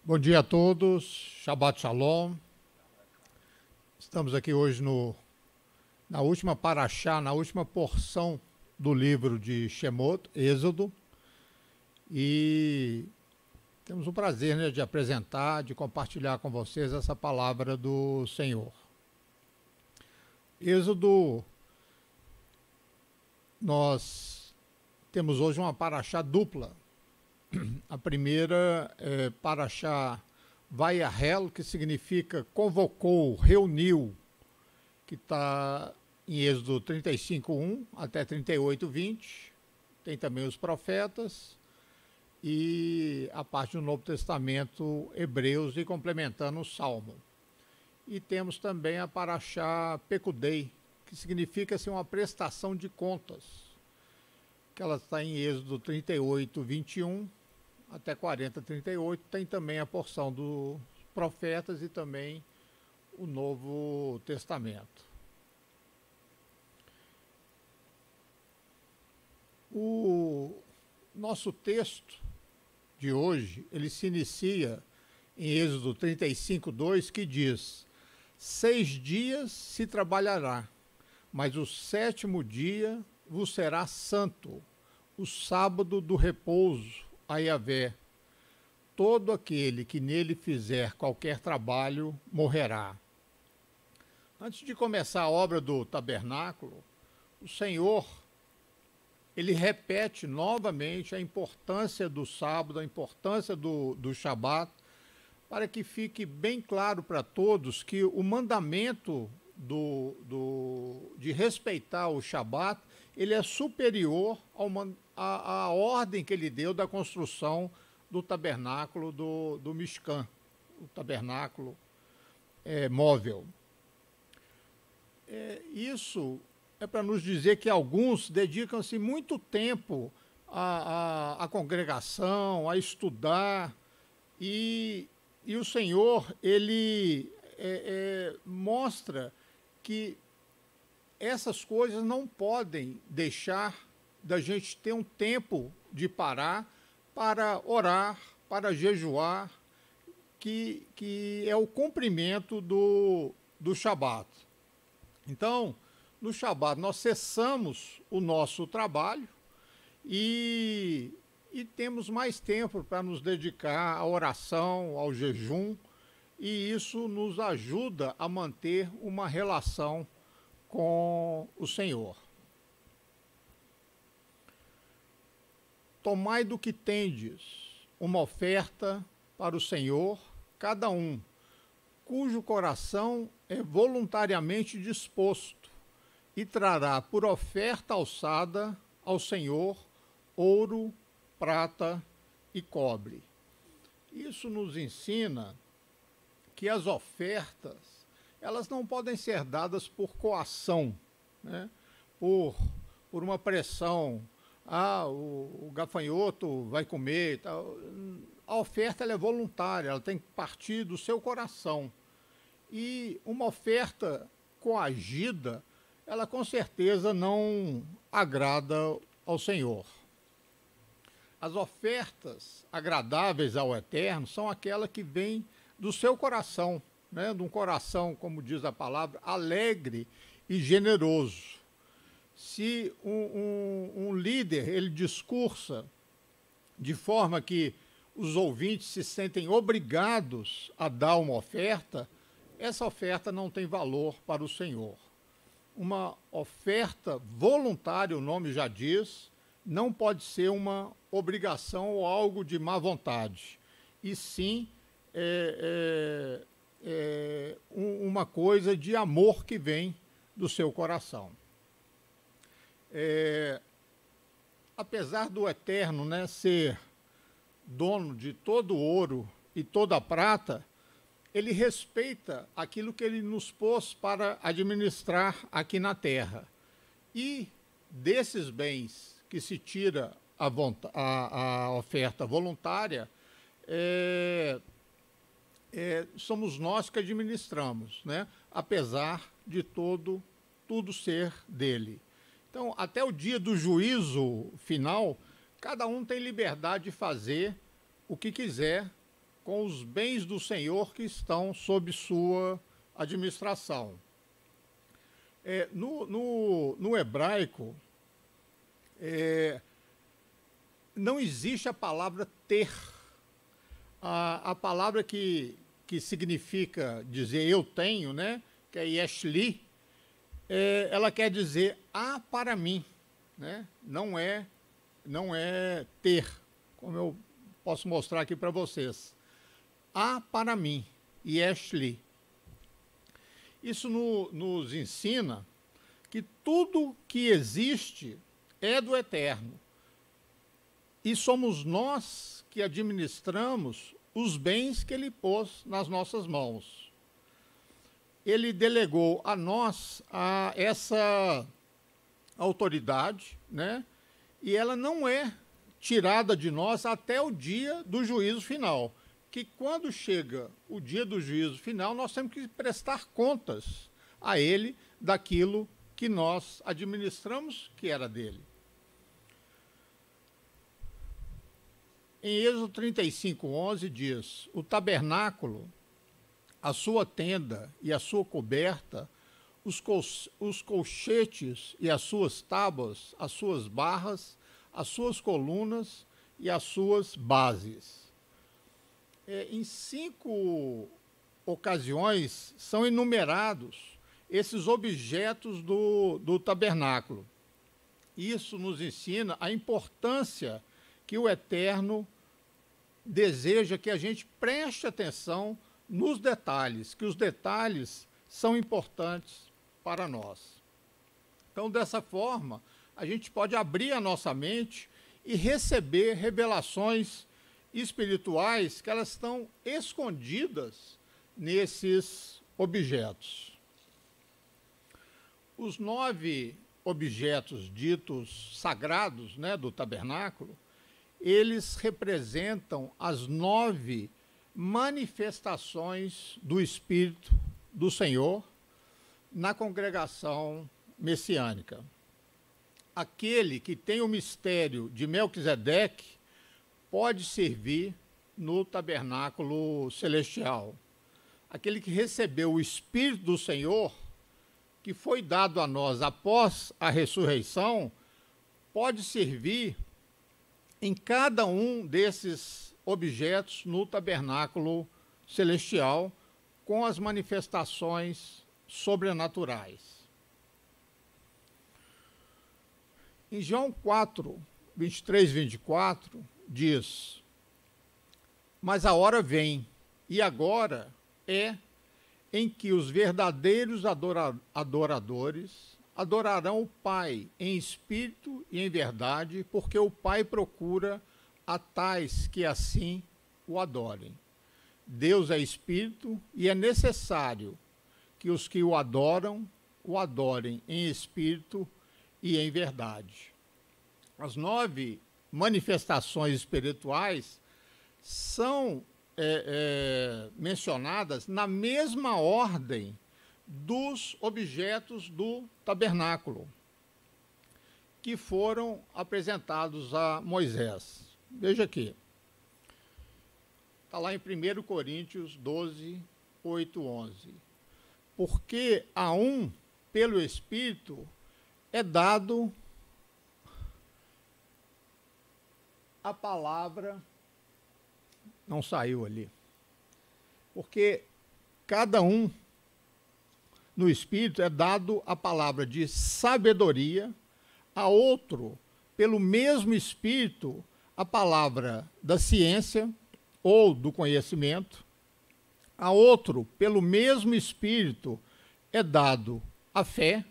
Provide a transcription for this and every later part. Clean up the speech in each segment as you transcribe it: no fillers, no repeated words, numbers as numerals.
Bom dia a todos, Shabbat Shalom. Estamos aqui hoje na última paraxá, na última porção do livro de Shemot, Êxodo, e temos o prazer, de apresentar, de compartilhar com vocês essa palavra do Senhor. Êxodo, nós temos hoje uma paraxá dupla. A primeira é paraxá Vayahel, que significa convocou, reuniu, que está em Êxodo 35:1 até 38:20. Tem também os profetas e a parte do Novo Testamento, Hebreus, e complementando o Salmo. E temos também a paraxá Pekudei, que significa assim, uma prestação de contas, que ela está em Êxodo 38:21 até 40:38. Tem também a porção dos profetas e também o Novo Testamento. O nosso texto de hoje, ele se inicia em Êxodo 35:2, que diz: 6 dias se trabalhará, mas o 7º dia vos será santo, o sábado do repouso a Yahvé. Todo aquele que nele fizer qualquer trabalho morrerá. Antes de começar a obra do tabernáculo, o Senhor, ele repete novamente a importância do sábado, a importância do Shabat, para que fique bem claro para todos que o mandamento de respeitar o Shabat, ele é superior à ordem que ele deu da construção do tabernáculo do Mishkan, o tabernáculo móvel. Isso é para nos dizer que alguns dedicam-se muito tempo à congregação, a estudar, e o Senhor, ele mostra que essas coisas não podem deixar da gente ter um tempo de parar para orar, para jejuar, que é o cumprimento do Shabat. Então, no Shabat, nós cessamos o nosso trabalho e temos mais tempo para nos dedicar à oração, ao jejum, e isso nos ajuda a manter uma relação com o Senhor. Tomai do que tendes uma oferta para o Senhor, cada um, cujo coração é voluntariamente disposto, e trará por oferta alçada ao Senhor ouro, prata e cobre. Isso nos ensina que as ofertas, elas não podem ser dadas por coação, por uma pressão. O gafanhoto vai comer e tal. A oferta, ela é voluntária, ela tem que partir do seu coração. E uma oferta coagida, ela com certeza não agrada ao Senhor. As ofertas agradáveis ao Eterno são aquelas que vêm do seu coração, de um coração, como diz a palavra, alegre e generoso. Se um líder, ele discursa de forma que os ouvintes se sentem obrigados a dar uma oferta, essa oferta não tem valor para o Senhor. Uma oferta voluntária, o nome já diz, não pode ser uma obrigação ou algo de má vontade, e sim uma coisa de amor que vem do seu coração. Apesar do Eterno ser dono de todo o ouro e toda a prata, ele respeita aquilo que ele nos pôs para administrar aqui na terra. E desses bens que se tira a oferta voluntária, somos nós que administramos, apesar de tudo ser dele. Então, até o dia do juízo final, cada um tem liberdade de fazer o que quiser com os bens do Senhor que estão sob sua administração. No hebraico, não existe a palavra ter. A palavra que significa dizer eu tenho, né, que é yeshli, ela quer dizer há para mim, né? Não é ter, como eu posso mostrar aqui para vocês. Há para mim, yeshli. Isso nos ensina que tudo que existe é do Eterno. E somos nós que administramos os bens que Ele pôs nas nossas mãos. Ele delegou a nós essa autoridade, né? E ela não é tirada de nós até o dia do juízo final. Que quando chega o dia do juízo final, nós temos que prestar contas a Ele daquilo que nós administramos, que era dele. Em Êxodo 35:11 diz: o tabernáculo, a sua tenda e a sua coberta, os colchetes e as suas tábuas, as suas barras, as suas colunas e as suas bases. Em 5 ocasiões são enumerados esses objetos do tabernáculo. Isso nos ensina a importância que o Eterno deseja que a gente preste atenção nos detalhes, que os detalhes são importantes para nós. Então, dessa forma, a gente pode abrir a nossa mente e receber revelações espirituais que elas estão escondidas nesses objetos. Os 9 objetos ditos sagrados, né, do tabernáculo, eles representam as 9 manifestações do Espírito do Senhor na congregação messiânica. Aquele que tem o mistério de Melquisedeque pode servir no tabernáculo celestial. Aquele que recebeu o Espírito do Senhor, que foi dado a nós após a ressurreição, pode servir em cada um desses objetos no tabernáculo celestial, com as manifestações sobrenaturais. Em João 4, 23 e 24, diz: mas a hora vem, e agora é, em que os verdadeiros adoradores adorarão o Pai em espírito e em verdade, porque o Pai procura a tais que assim o adorem. Deus é espírito e é necessário que os que o adorem em espírito e em verdade. As 9 manifestações espirituais são mencionadas na mesma ordem dos objetos do tabernáculo, que foram apresentados a Moisés. Veja aqui. Está lá em 1 Coríntios 12, 8, 11. Porque a um, pelo Espírito, é dado a palavra. Não saiu ali. Porque cada um, no Espírito, é dado a palavra de sabedoria, a outro, pelo mesmo Espírito, a palavra da ciência ou do conhecimento, a outro, pelo mesmo Espírito, é dado a fé,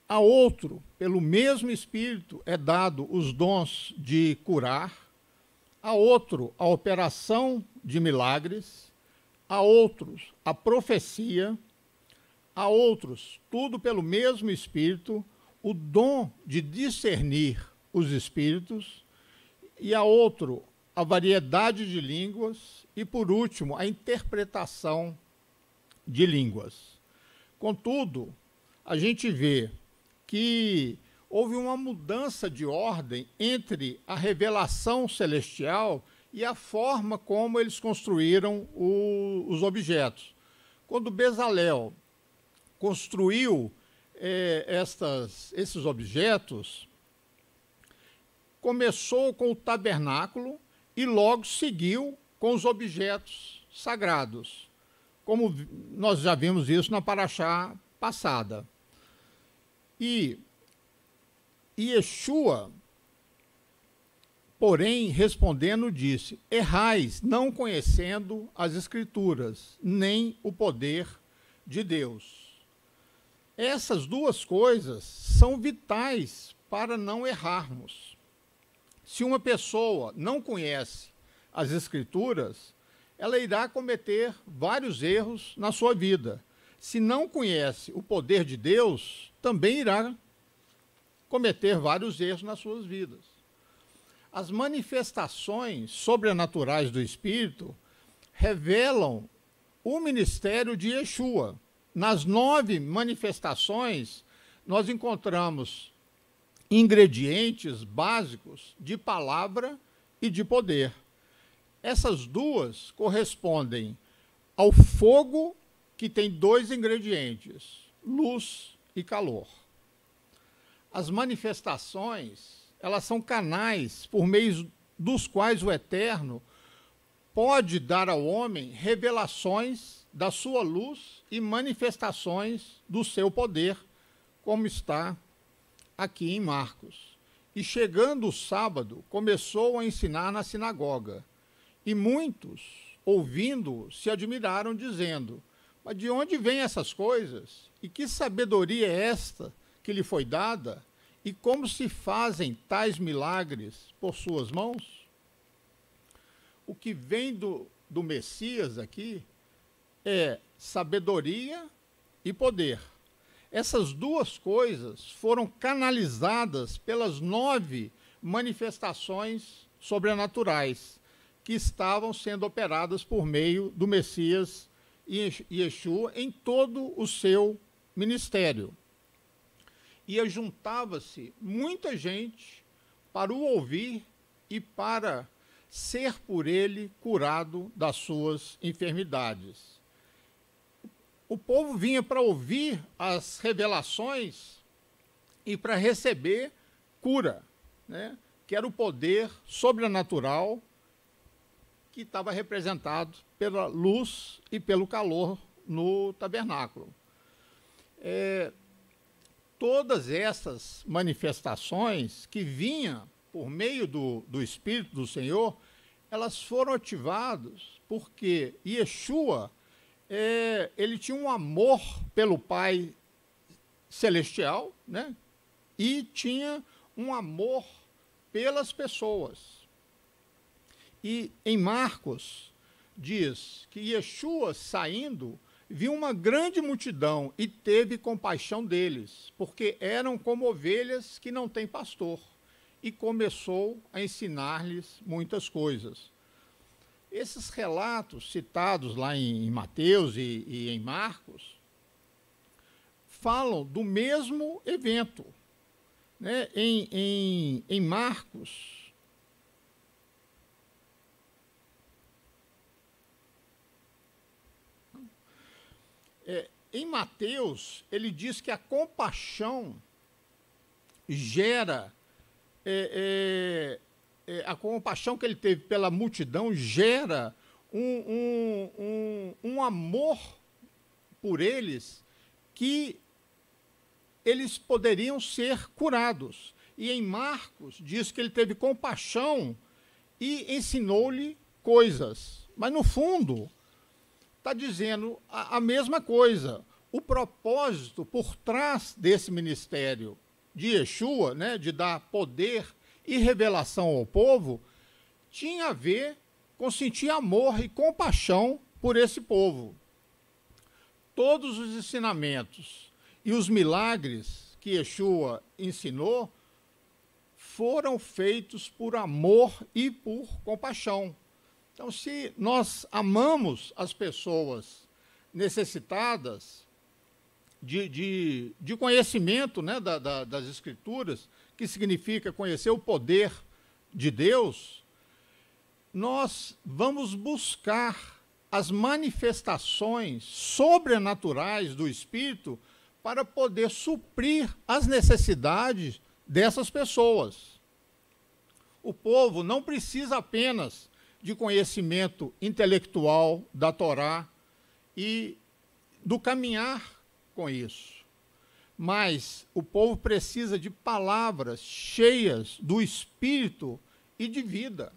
a outro, pelo mesmo Espírito, é dado os dons de curar, a outro, a operação de milagres, a outros, a profecia, a outros, tudo pelo mesmo Espírito, o dom de discernir os espíritos, e a outro, a variedade de línguas, e por último, a interpretação de línguas. Contudo, a gente vê que houve uma mudança de ordem entre a revelação celestial e a forma como eles construíram os objetos. Quando Bezalel construiu esses objetos, começou com o tabernáculo e logo seguiu com os objetos sagrados, como nós já vimos isso na paraxá passada. E Yeshua, porém, respondendo, disse: errais, não conhecendo as Escrituras, nem o poder de Deus. Essas duas coisas são vitais para não errarmos. Se uma pessoa não conhece as Escrituras, ela irá cometer vários erros na sua vida. Se não conhece o poder de Deus, também irá cometer vários erros nas suas vidas. As manifestações sobrenaturais do Espírito revelam o ministério de Yeshua. Nas 9 manifestações, nós encontramos ingredientes básicos de palavra e de poder. Essas duas correspondem ao fogo, que tem 2 ingredientes, luz e calor. As manifestações, elas são canais por meio dos quais o Eterno pode dar ao homem revelações da sua luz e manifestações do seu poder, como está aqui em Marcos. E chegando o sábado, começou a ensinar na sinagoga. E muitos, ouvindo, se admiraram, dizendo: mas de onde vêm essas coisas? E que sabedoria é esta que lhe foi dada? E como se fazem tais milagres por suas mãos? O que vem do Messias aqui é sabedoria e poder. Essas duas coisas foram canalizadas pelas 9 manifestações sobrenaturais que estavam sendo operadas por meio do Messias Yeshua em todo o seu ministério. E juntava-se muita gente para o ouvir e para ser por ele curado das suas enfermidades. O povo vinha para ouvir as revelações e para receber cura, né? Que era o poder sobrenatural que estava representado pela luz e pelo calor no tabernáculo. Todas essas manifestações que vinham por meio do Espírito do Senhor, elas foram ativadas porque Yeshua, ele tinha um amor pelo Pai Celestial, né? E tinha um amor pelas pessoas. E em Marcos diz que Yeshua, saindo, viu uma grande multidão e teve compaixão deles, porque eram como ovelhas que não têm pastor, e começou a ensinar-lhes muitas coisas. Esses relatos citados lá em Mateus e em Marcos falam do mesmo evento, né? Em Marcos, em Mateus, ele diz que a compaixão gera, a compaixão que ele teve pela multidão gera um amor por eles, que eles poderiam ser curados. E em Marcos diz que ele teve compaixão e ensinou-lhe coisas. Mas no fundo está dizendo a mesma coisa. O propósito por trás desse ministério de Yeshua, né, de dar poder e revelação ao povo, tinha a ver com sentir amor e compaixão por esse povo. Todos os ensinamentos e os milagres que Yeshua ensinou foram feitos por amor e por compaixão. Então, se nós amamos as pessoas necessitadas de conhecimento, né, das Escrituras, que significa conhecer o poder de Deus, nós vamos buscar as manifestações sobrenaturais do Espírito para poder suprir as necessidades dessas pessoas. O povo não precisa apenas de conhecimento intelectual da Torá e do caminhar com isso, mas o povo precisa de palavras cheias do Espírito e de vida.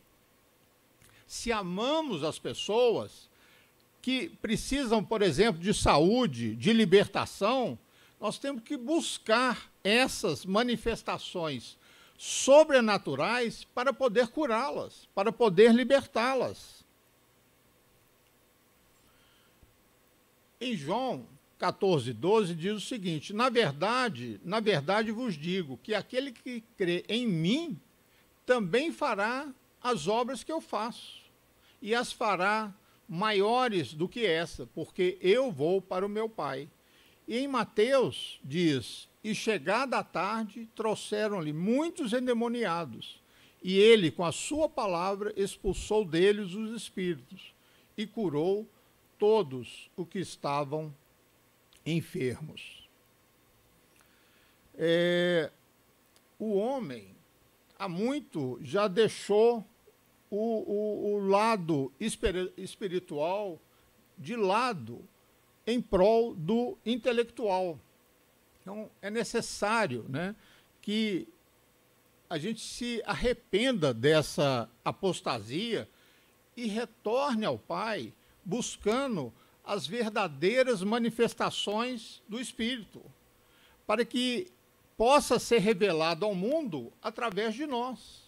Se amamos as pessoas que precisam, por exemplo, de saúde, de libertação, nós temos que buscar essas manifestações sobrenaturais para poder curá-las, para poder libertá-las. Em João 14:12 diz o seguinte: na verdade vos digo que aquele que crê em mim também fará as obras que eu faço, e as fará maiores do que essa, porque eu vou para o meu Pai. E em Mateus diz: e chegada a tarde, trouxeram-lhe muitos endemoniados, e ele, com a sua palavra, expulsou deles os espíritos, e curou todos os que estavam enfermos. O homem, há muito, já deixou o lado espiritual de lado em prol do intelectual. Então, é necessário, né, que a gente se arrependa dessa apostasia e retorne ao Pai, buscando as verdadeiras manifestações do Espírito, para que possa ser revelado ao mundo através de nós.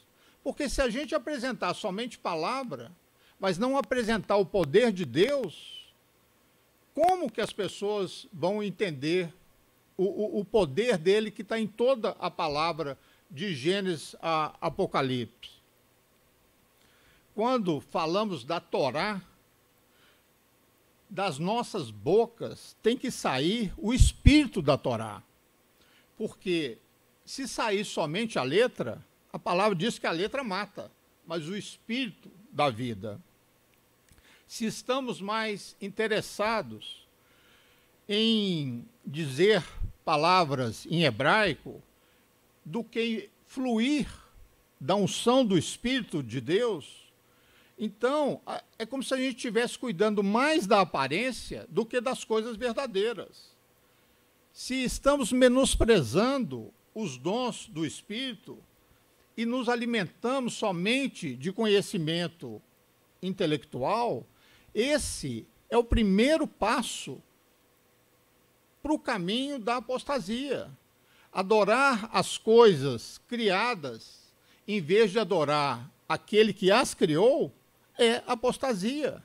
Porque se a gente apresentar somente palavra, mas não apresentar o poder de Deus, como que as pessoas vão entender o poder dele que está em toda a palavra de Gênesis a Apocalipse? Quando falamos da Torá, das nossas bocas tem que sair o espírito da Torá. Porque se sair somente a letra, a palavra diz que a letra mata, mas o espírito dá vida. Se estamos mais interessados em dizer palavras em hebraico do que fluir da unção do Espírito de Deus, então é como se a gente estivesse cuidando mais da aparência do que das coisas verdadeiras. Se estamos menosprezando os dons do Espírito e nos alimentamos somente de conhecimento intelectual, esse é o primeiro passo para o caminho da apostasia. Adorar as coisas criadas, em vez de adorar aquele que as criou, é apostasia.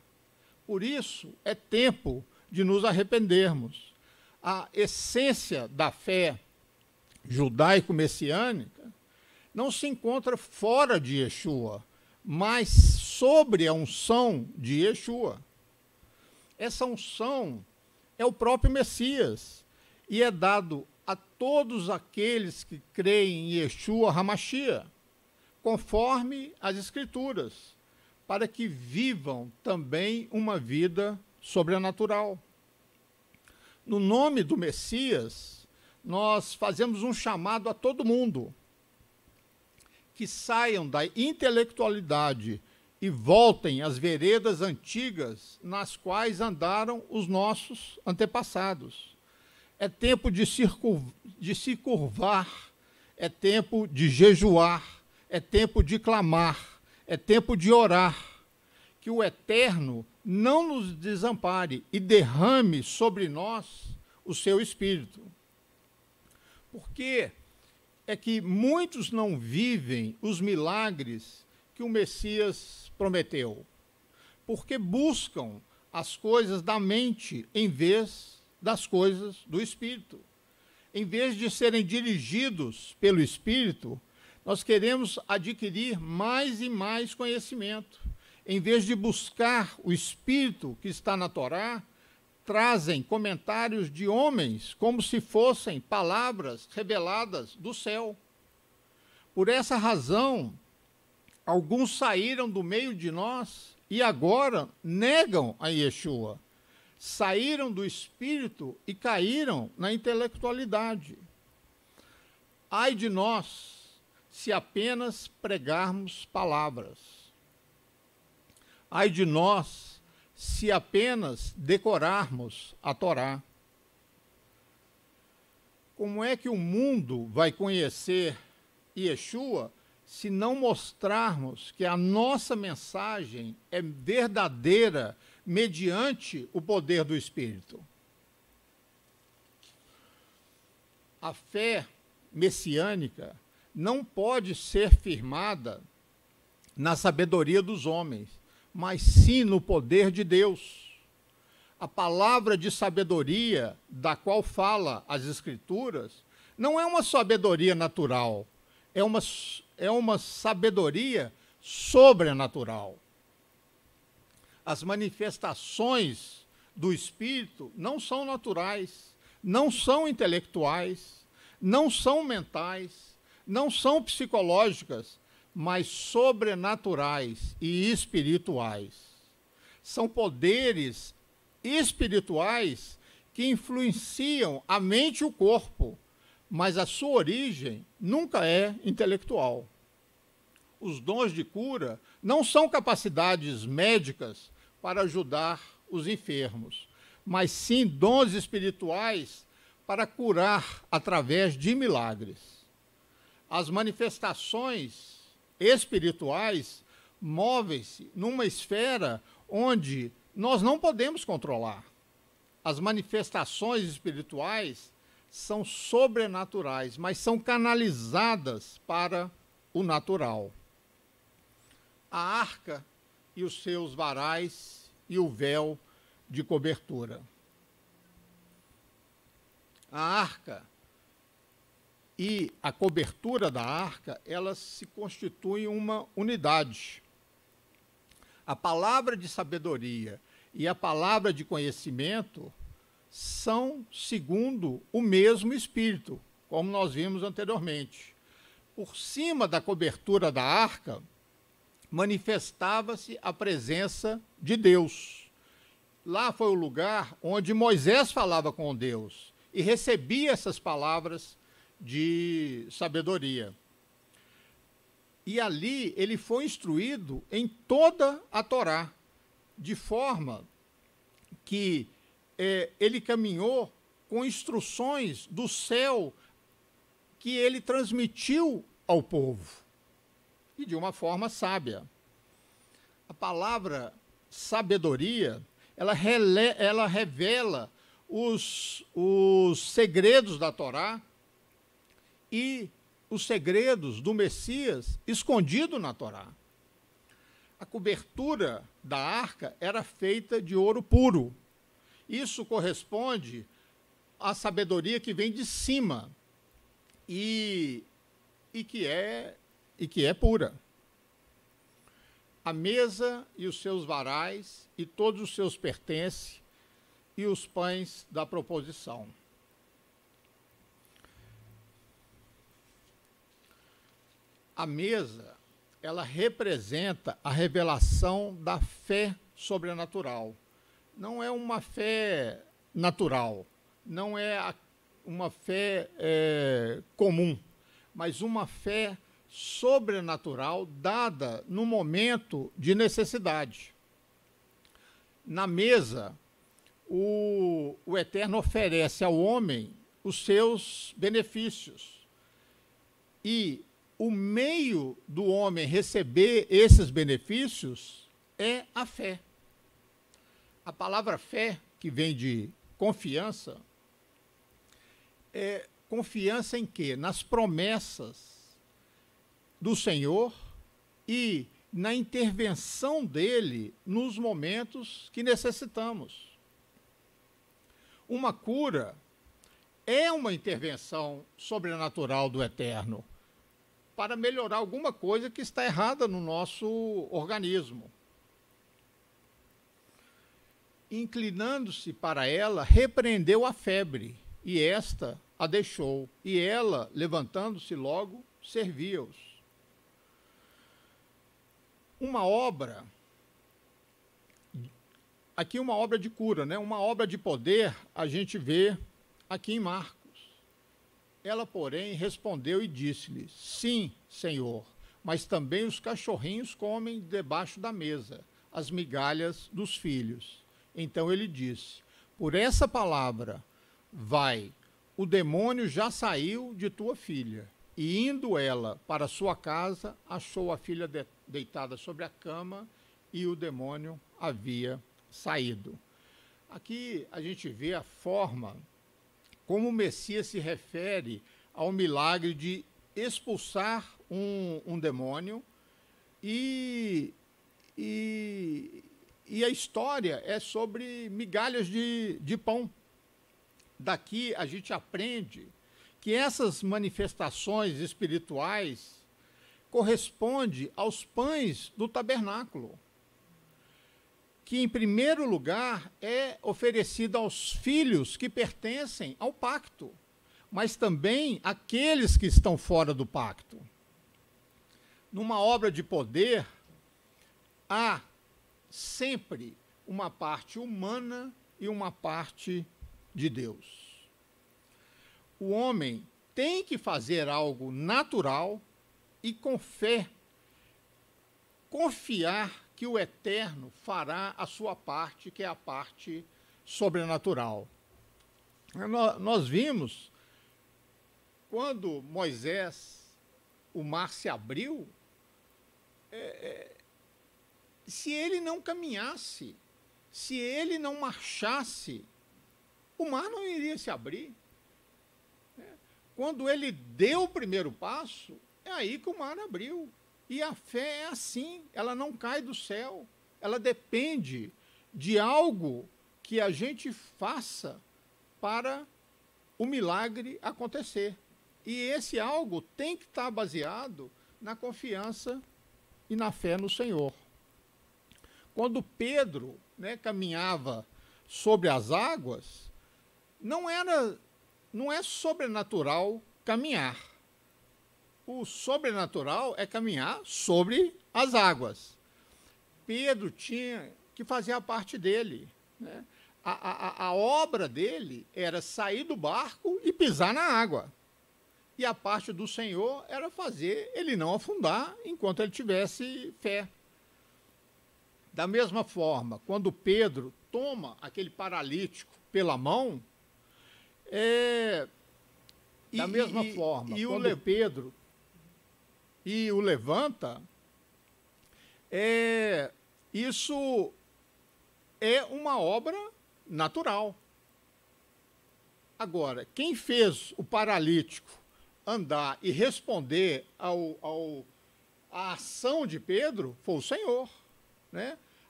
Por isso, é tempo de nos arrependermos. A essência da fé judaico-messiânica não se encontra fora de Yeshua, mas sobre a unção de Yeshua. Essa unção é o próprio Messias e é dado a todos aqueles que creem em Yeshua HaMashiach, conforme as Escrituras, para que vivam também uma vida sobrenatural. No nome do Messias, nós fazemos um chamado a todo mundo, que saiam da intelectualidade e voltem às veredas antigas nas quais andaram os nossos antepassados. É tempo de se curvar, é tempo de jejuar, é tempo de clamar, é tempo de orar, que o Eterno não nos desampare e derrame sobre nós o seu Espírito. Porque é que muitos não vivem os milagres que o Messias prometeu, porque buscam as coisas da mente em vez das coisas do Espírito. Em vez de serem dirigidos pelo Espírito, nós queremos adquirir mais e mais conhecimento. Em vez de buscar o Espírito que está na Torá, trazem comentários de homens como se fossem palavras reveladas do céu. Por essa razão, Alguns saíram do meio de nós e agora negam a Yeshua. Saíram do espírito e caíram na intelectualidade. Ai de nós, se apenas pregarmos palavras. Ai de nós, se apenas decorarmos a Torá. Como é que o mundo vai conhecer Yeshua se não mostrarmos que a nossa mensagem é verdadeira mediante o poder do Espírito? A fé messiânica não pode ser firmada na sabedoria dos homens, mas sim no poder de Deus. A palavra de sabedoria da qual fala as Escrituras não é uma sabedoria natural, é uma sabedoria sobrenatural. As manifestações do Espírito não são naturais, não são intelectuais, não são mentais, não são psicológicas, mas sobrenaturais e espirituais. São poderes espirituais que influenciam a mente e o corpo, mas a sua origem nunca é intelectual. Os dons de cura não são capacidades médicas para ajudar os enfermos, mas sim dons espirituais para curar através de milagres. As manifestações espirituais movem-se numa esfera onde nós não podemos controlar. As manifestações espirituais são sobrenaturais, mas são canalizadas para o natural. A arca e os seus varais e o véu de cobertura. A arca e a cobertura da arca, elas se constituem uma unidade. A palavra de sabedoria e a palavra de conhecimento são segundo o mesmo Espírito, como nós vimos anteriormente. Por cima da cobertura da arca, manifestava-se a presença de Deus. Lá foi o lugar onde Moisés falava com Deus e recebia essas palavras de sabedoria. E ali ele foi instruído em toda a Torá, de forma que ele caminhou com instruções do céu que ele transmitiu ao povo, e de uma forma sábia. A palavra sabedoria, ela revela os segredos da Torá e os segredos do Messias escondido na Torá. A cobertura da arca era feita de ouro puro. Isso corresponde à sabedoria que vem de cima e que é pura. A mesa e os seus varais e todos os seus pertences e os pães da proposição. A mesa, ela representa a revelação da fé sobrenatural. Não é uma fé natural, não é uma fé comum, mas uma fé sobrenatural dada no momento de necessidade. Na mesa, o Eterno oferece ao homem os seus benefícios. E o meio do homem receber esses benefícios é a fé. A palavra fé, que vem de confiança, é confiança em quê? Nas promessas do Senhor e na intervenção dele nos momentos que necessitamos. Uma cura é uma intervenção sobrenatural do Eterno para melhorar alguma coisa que está errada no nosso organismo. Inclinando-se para ela, repreendeu a febre, e esta a deixou, e ela, levantando-se logo, servia-os. uma obra, aqui uma obra de cura, né? Uma obra de poder, a gente vê aqui em Marcos. Ela, porém, respondeu e disse-lhe: sim, Senhor, mas também os cachorrinhos comem debaixo da mesa as migalhas dos filhos. Então ele disse: por essa palavra, vai, o demônio já saiu de tua filha. E indo ela para sua casa, achou a filha deitada sobre a cama e o demônio havia saído. Aqui a gente vê a forma como o Messias se refere ao milagre de expulsar um demônio e a história é sobre migalhas de pão. Daqui a gente aprende que essas manifestações espirituais correspondem aos pães do tabernáculo, que em primeiro lugar é oferecida aos filhos que pertencem ao pacto, mas também àqueles que estão fora do pacto. Numa obra de poder, há sempre uma parte humana e uma parte de Deus. O homem tem que fazer algo natural e com fé confiar que o Eterno fará a sua parte, que é a parte sobrenatural. Nós vimos, quando Moisés, o mar se abriu, se ele não caminhasse, se ele não marchasse, o mar não iria se abrir. Quando ele deu o primeiro passo, é aí que o mar abriu. E a fé é assim, ela não cai do céu, ela depende de algo que a gente faça para o milagre acontecer. E esse algo tem que estar baseado na confiança e na fé no Senhor. Quando Pedro, caminhava sobre as águas, não é sobrenatural caminhar. O sobrenatural é caminhar sobre as águas. Pedro tinha que fazer a parte dele. A obra dele era sair do barco e pisar na água. E a parte do Senhor era fazer ele não afundar enquanto ele tivesse fé. Da mesma forma, quando Pedro toma aquele paralítico pela mão, quando Pedro e o levanta, isso é uma obra natural. Agora, quem fez o paralítico andar e responder à ação de Pedro foi o Senhor.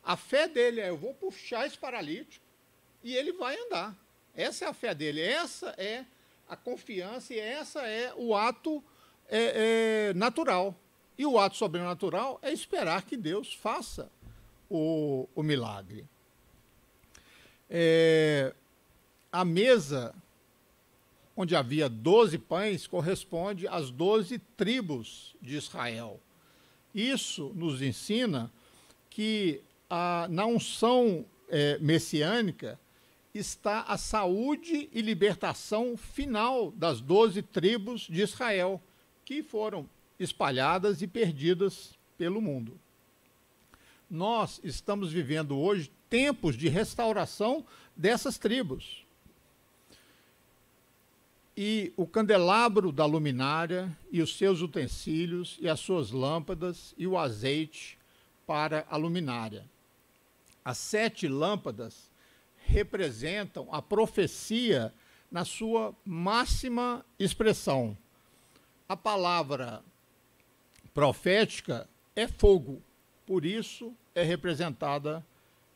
A fé dele eu vou puxar esse paralítico e ele vai andar. Essa é a fé dele, essa é a confiança e essa é o ato natural. E o ato sobrenatural é esperar que Deus faça o milagre. A mesa onde havia 12 pães corresponde às 12 tribos de Israel. Isso nos ensina que na unção messiânica está a saúde e libertação final das 12 tribos de Israel, que foram espalhadas e perdidas pelo mundo. Nós estamos vivendo hoje tempos de restauração dessas tribos. E o candelabro da luminária e os seus utensílios e as suas lâmpadas e o azeite para a luminária. As 7 lâmpadas representam a profecia na sua máxima expressão. A palavra profética é fogo, por isso é representada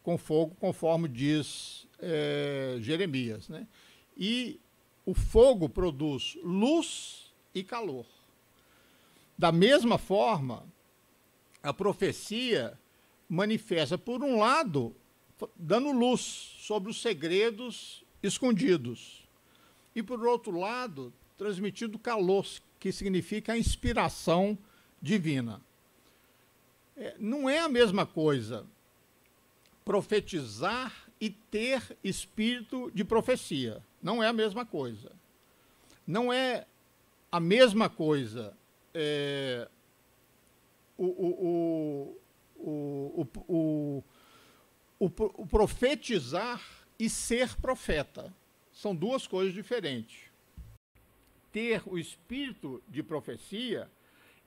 com fogo, conforme diz Jeremias. E o fogo produz luz e calor. Da mesma forma, a profecia manifesta, por um lado, dando luz sobre os segredos escondidos, e, por outro lado, transmitindo calor, que significa a inspiração divina. Não é a mesma coisa profetizar e ter espírito de profecia. Não é a mesma coisa. Não é a mesma coisa o profetizar e ser profeta. São duas coisas diferentes. Ter o espírito de profecia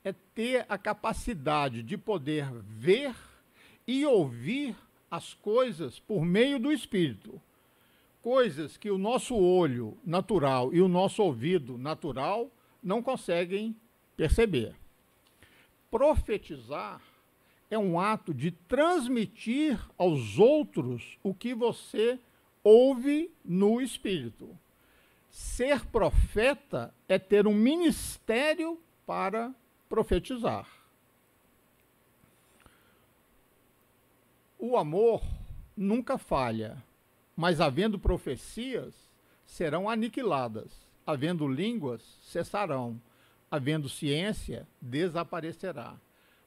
é ter a capacidade de poder ver e ouvir as coisas por meio do espírito. Coisas que o nosso olho natural e o nosso ouvido natural não conseguem perceber. Profetizar é um ato de transmitir aos outros o que você ouve no espírito. Ser profeta é ter um ministério para profetizar. O amor nunca falha, mas havendo profecias, serão aniquiladas. Havendo línguas, cessarão. Havendo ciência, desaparecerá.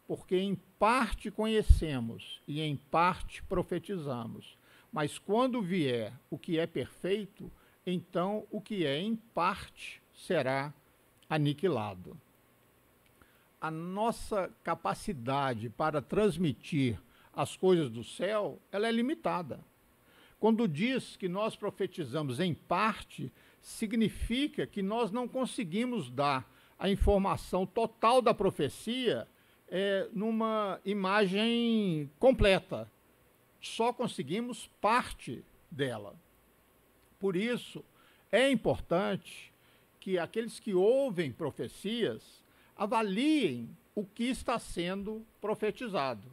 Porque em parte conhecemos e em parte profetizamos. Mas quando vier o que é perfeito, então o que é em parte será aniquilado. A nossa capacidade para transmitir as coisas do céu, ela é limitada. Quando diz que nós profetizamos em parte, significa que nós não conseguimos dar a informação total da profecia numa imagem completa. Só conseguimos parte dela. Por isso, é importante que aqueles que ouvem profecias avaliem o que está sendo profetizado.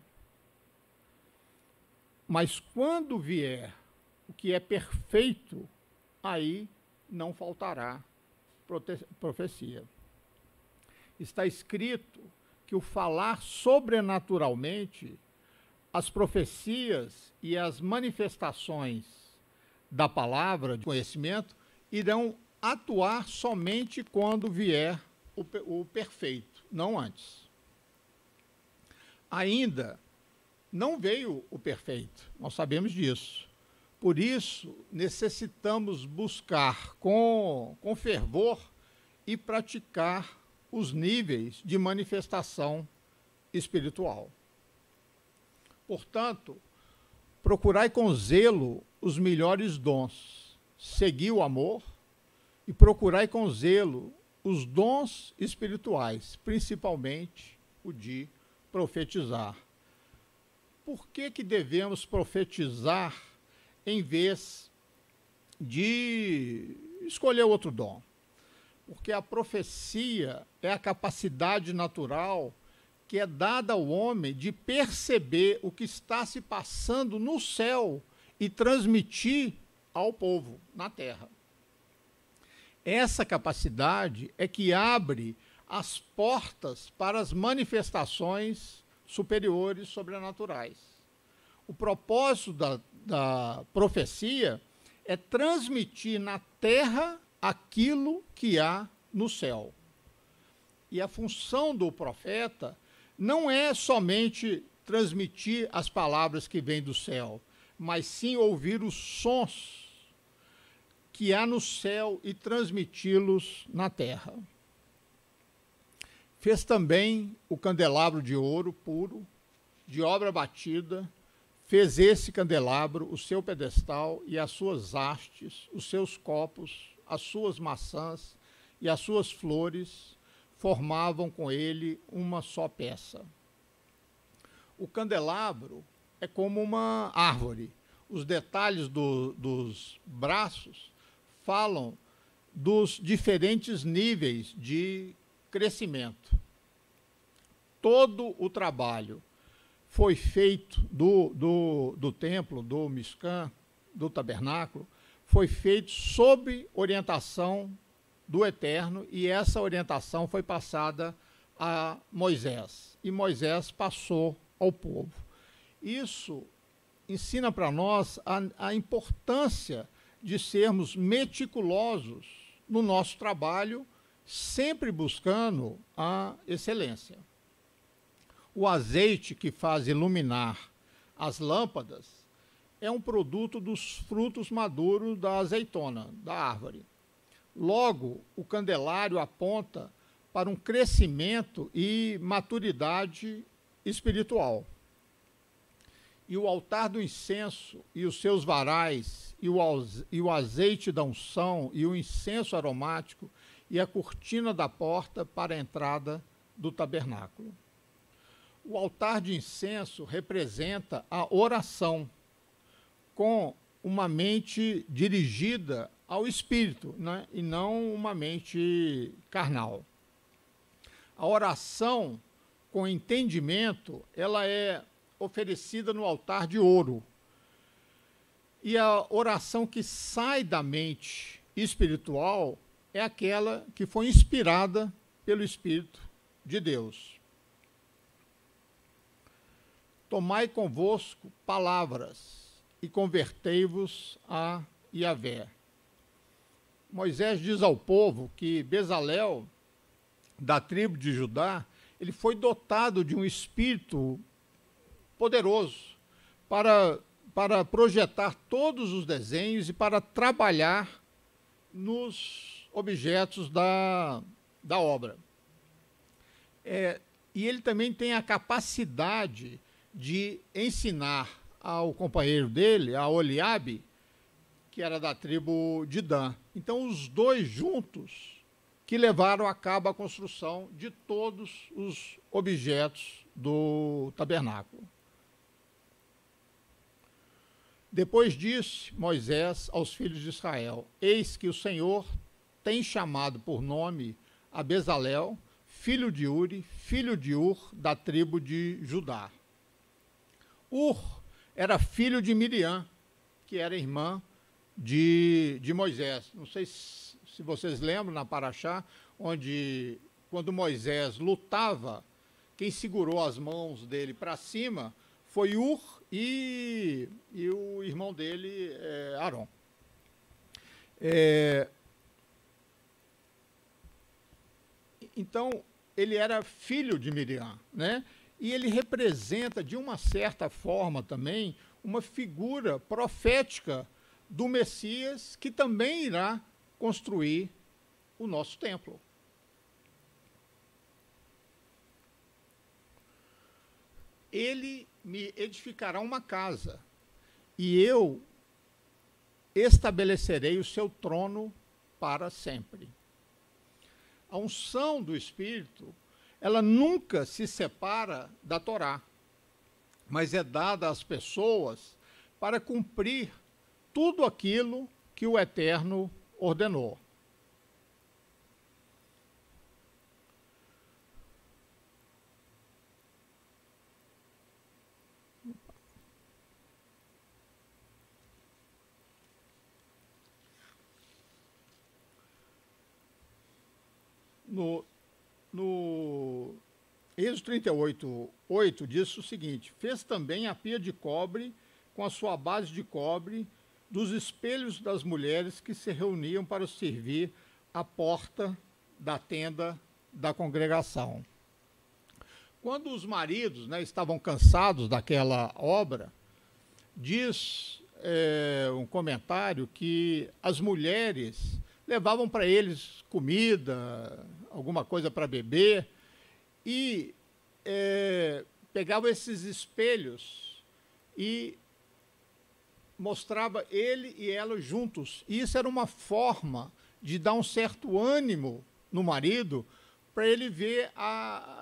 Mas quando vier o que é perfeito, aí não faltará profecia. Está escrito que o falar sobrenaturalmente, as profecias e as manifestações da palavra de conhecimento irão atuar somente quando vier o perfeito, não antes. Ainda não veio o perfeito, nós sabemos disso. Por isso, necessitamos buscar com fervor e praticar os níveis de manifestação espiritual. Portanto, procurai com zelo os melhores dons, segui o amor e procurai com zelo os dons espirituais, principalmente o de profetizar. Por que devemos profetizar em vez de escolher outro dom? Porque a profecia é a capacidade natural que é dada ao homem de perceber o que está se passando no céu e transmitir ao povo na terra. Essa capacidade é que abre as portas para as manifestações superiores sobrenaturais. O propósito da profecia é transmitir na terra aquilo que há no céu. E a função do profeta não é somente transmitir as palavras que vêm do céu, mas sim ouvir os sons que há no céu e transmiti-los na terra. Fez também o candelabro de ouro puro, de obra batida, fez esse candelabro, o seu pedestal e as suas hastes, os seus copos, as suas maçãs e as suas flores, formavam com ele uma só peça. O candelabro é como uma árvore. Os detalhes dos braços falam dos diferentes níveis de crescimento. Todo o trabalho foi feito do templo, do Mishkan, do tabernáculo, foi feito sob orientação do Eterno, e essa orientação foi passada a Moisés, e Moisés passou ao povo. Isso ensina para nós a importância de sermos meticulosos no nosso trabalho, sempre buscando a excelência. O azeite que faz iluminar as lâmpadas é um produto dos frutos maduros da azeitona, da árvore. Logo, o candelário aponta para um crescimento e maturidade espiritual. E o altar do incenso e os seus varais, e o azeite da unção, e o incenso aromático, e a cortina da porta para a entrada do tabernáculo. O altar de incenso representa a oração, com uma mente dirigida ao Espírito, né? E não uma mente carnal. A oração com entendimento, ela é oferecida no altar de ouro. E a oração que sai da mente espiritual é aquela que foi inspirada pelo Espírito de Deus. Tomai convosco palavras e convertei-vos a Yahvé. Moisés diz ao povo que Bezalel, da tribo de Judá, ele foi dotado de um espírito poderoso para projetar todos os desenhos e para trabalhar nos objetos da obra. E ele também tem a capacidade de ensinar ao companheiro dele, a Oliabe, que era da tribo de Dan. Então, os dois juntos que levaram a cabo a construção de todos os objetos do tabernáculo. Depois disse Moisés aos filhos de Israel: eis que o Senhor tem chamado por nome a Bezalel, filho de Uri, filho de Ur, da tribo de Judá. Ur era filho de Miriam, que era irmã de Moisés. Não sei se vocês lembram, na Paraxá, onde, quando Moisés lutava, quem segurou as mãos dele para cima foi Ur e o irmão dele, Arão. Então, ele era filho de Miriam, né? E ele representa, de uma certa forma também, uma figura profética do Messias, que também irá construir o nosso templo. Ele me edificará uma casa, e eu estabelecerei o seu trono para sempre. A unção do Espírito, ela nunca se separa da Torá, mas é dada às pessoas para cumprir tudo aquilo que o Eterno ordenou. No Êxodo 38, 8, diz o seguinte: fez também a pia de cobre com a sua base de cobre dos espelhos das mulheres que se reuniam para servir à porta da tenda da congregação. Quando os maridos, né, estavam cansados daquela obra, diz um comentário que as mulheres levavam para eles comida, alguma coisa para beber, e pegavam esses espelhos e mostrava ele e ela juntos. E isso era uma forma de dar um certo ânimo no marido, para ele ver,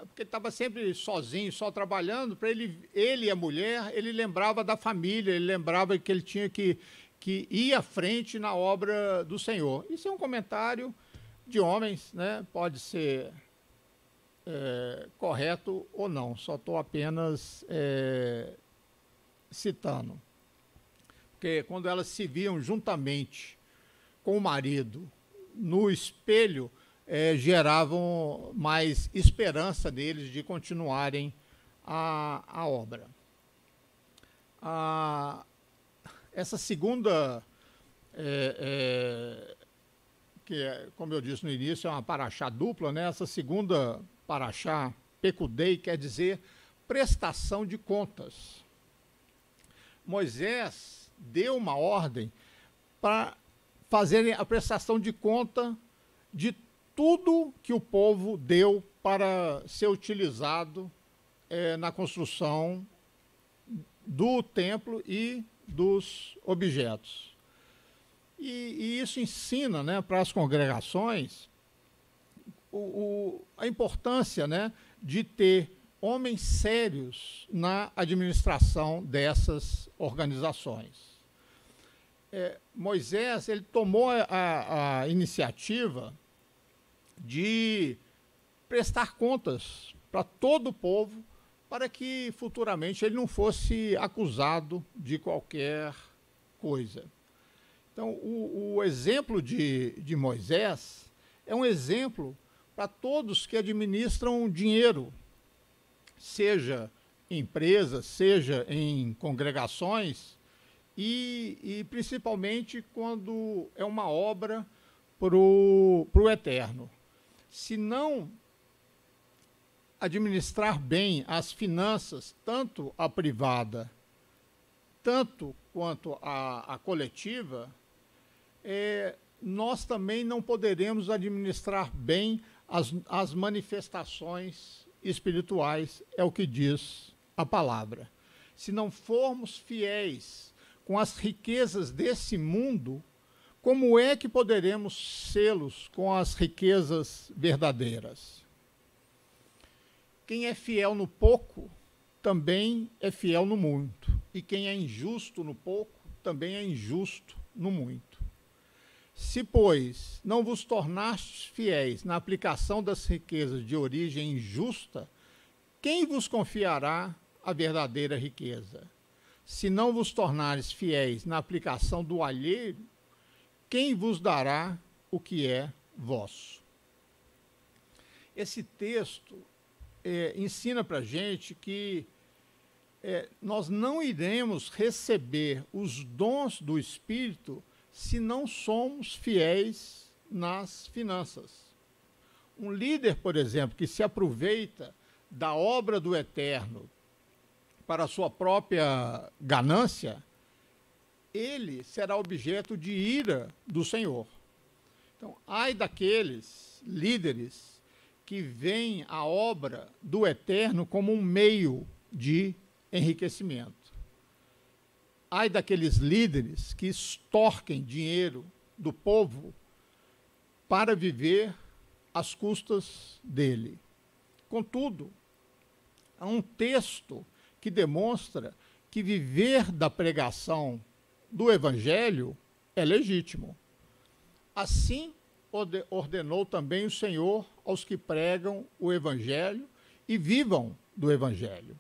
porque ele estava sempre sozinho, só trabalhando, para ele e a mulher, ele lembrava da família, ele lembrava que ele tinha que ir à frente na obra do Senhor. Isso é um comentário de homens, né? Pode ser correto ou não, só estou apenas citando. Porque quando elas se viam juntamente com o marido no espelho, geravam mais esperança neles de continuarem a obra. Essa segunda, que como eu disse no início, é uma paraxá dupla, né? Essa segunda paraxá, Pekudei, quer dizer prestação de contas. Moisés deu uma ordem para fazerem a prestação de conta de tudo que o povo deu para ser utilizado na construção do templo e dos objetos. E isso ensina, né, para as congregações a importância, né, de ter homens sérios na administração dessas organizações. Moisés ele tomou a iniciativa de prestar contas para todo o povo, para que futuramente ele não fosse acusado de qualquer coisa. Então, o exemplo de Moisés é um exemplo para todos que administram dinheiro, seja em empresas, seja em congregações, e principalmente quando é uma obra para o eterno. Se não administrar bem as finanças, tanto a privada, tanto quanto a coletiva, nós também não poderemos administrar bem as manifestações espirituais, é o que diz a palavra. Se não formos fiéis com as riquezas desse mundo, como é que poderemos sê-los com as riquezas verdadeiras? Quem é fiel no pouco, também é fiel no muito. E quem é injusto no pouco, também é injusto no muito. Se, pois, não vos tornastes fiéis na aplicação das riquezas de origem injusta, quem vos confiará a verdadeira riqueza? Se não vos tornares fiéis na aplicação do alheio, quem vos dará o que é vosso? Esse texto ensina para a gente que nós não iremos receber os dons do Espírito se não somos fiéis nas finanças. Um líder, por exemplo, que se aproveita da obra do Eterno para a sua própria ganância, ele será objeto de ira do Senhor. Então, ai daqueles líderes que veem a obra do Eterno como um meio de enriquecimento. Ai daqueles líderes que extorquem dinheiro do povo para viver às custas dele. Contudo, há um texto que demonstra que viver da pregação do Evangelho é legítimo. Assim ordenou também o Senhor aos que pregam o Evangelho e vivam do Evangelho.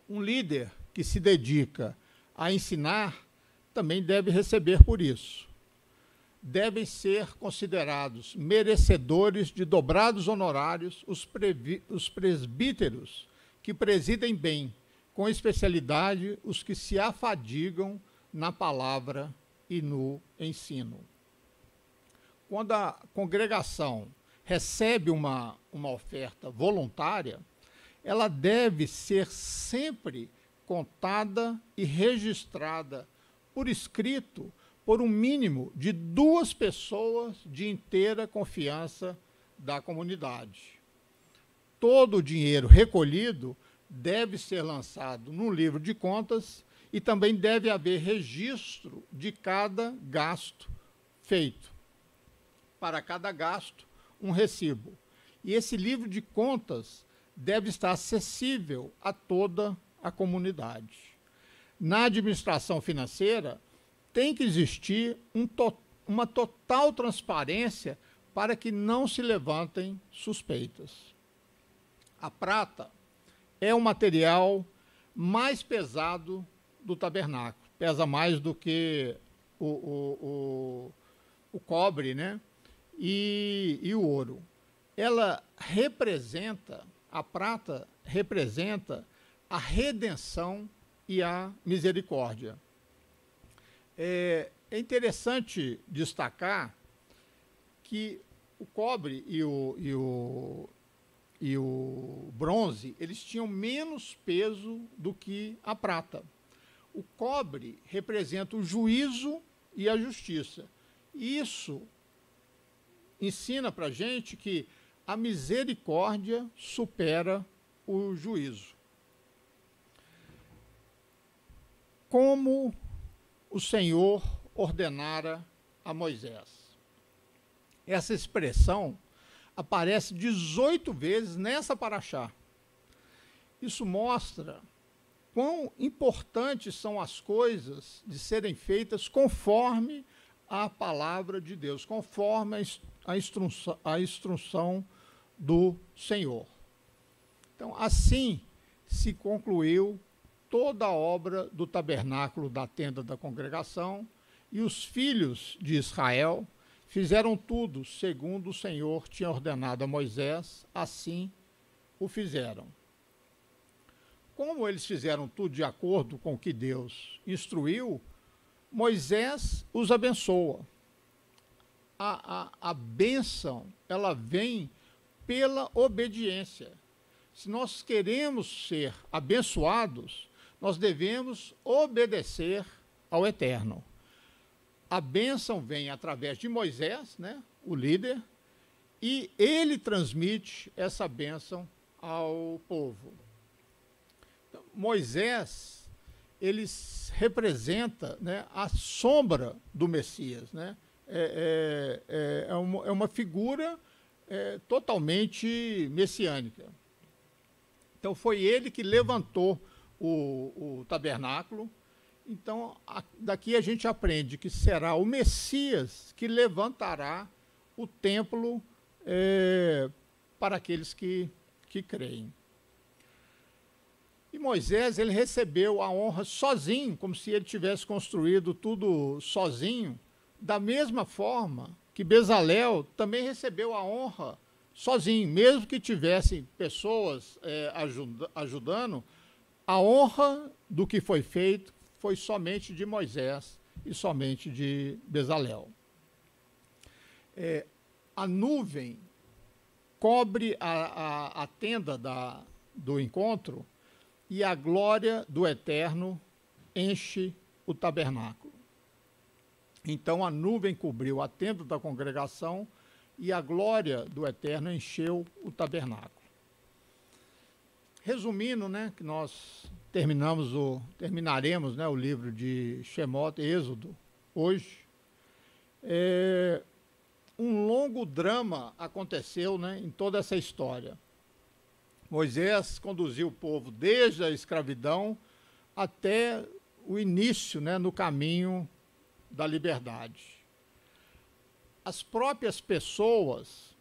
Um líder que se dedica a ensinar também deve receber por isso. Devem ser considerados merecedores de dobrados honorários os presbíteros que presidem bem, com especialidade os que se afadigam na palavra e no ensino. Quando a congregação recebe uma oferta voluntária, ela deve ser sempre contada e registrada por escrito por um mínimo de 2 pessoas de inteira confiança da comunidade. Todo o dinheiro recolhido deve ser lançado no livro de contas e também deve haver registro de cada gasto feito. Para cada gasto, um recibo. E esse livro de contas deve estar acessível a toda a comunidade. Na administração financeira, tem que existir uma total transparência para que não se levantem suspeitas. A prata é o material mais pesado do tabernáculo, pesa mais do que o cobre, né? E o ouro. Ela representa, a prata representa a redenção e a misericórdia. É interessante destacar que o cobre e o e o bronze, eles tinham menos peso do que a prata. O cobre representa o juízo e a justiça. Isso ensina para a gente que a misericórdia supera o juízo. Como o Senhor ordenara a Moisés. Essa expressão aparece 18 vezes nessa paraxá. Isso mostra quão importantes são as coisas de serem feitas conforme a palavra de Deus, conforme a instrução do Senhor. Então, assim se concluiu toda a obra do tabernáculo da tenda da congregação, e os filhos de Israel fizeram tudo segundo o Senhor tinha ordenado a Moisés, assim o fizeram. Como eles fizeram tudo de acordo com o que Deus instruiu, Moisés os abençoa. A bênção, ela vem pela obediência. Se nós queremos ser abençoados, nós devemos obedecer ao Eterno. A bênção vem através de Moisés, né, o líder, e ele transmite essa bênção ao povo. Então, Moisés, ele representa, né, a sombra do Messias, né? É uma figura totalmente messiânica. Então, foi ele que levantou o tabernáculo. Então, daqui a gente aprende que será o Messias que levantará o templo para aqueles que creem. E Moisés, ele recebeu a honra sozinho, como se ele tivesse construído tudo sozinho, da mesma forma que Bezalel também recebeu a honra sozinho, mesmo que tivessem pessoas ajudando, a honra do que foi feito foi somente de Moisés e somente de Bezalel. A nuvem cobre a tenda do encontro e a glória do Eterno enche o tabernáculo. Então a nuvem cobriu a tenda da congregação e a glória do Eterno encheu o tabernáculo. Resumindo, né, que nós terminaremos, né, o livro de Shemot, Êxodo, hoje. Um longo drama aconteceu, né, em toda essa história. Moisés conduziu o povo desde a escravidão até o início, né, no caminho da liberdade. As próprias pessoas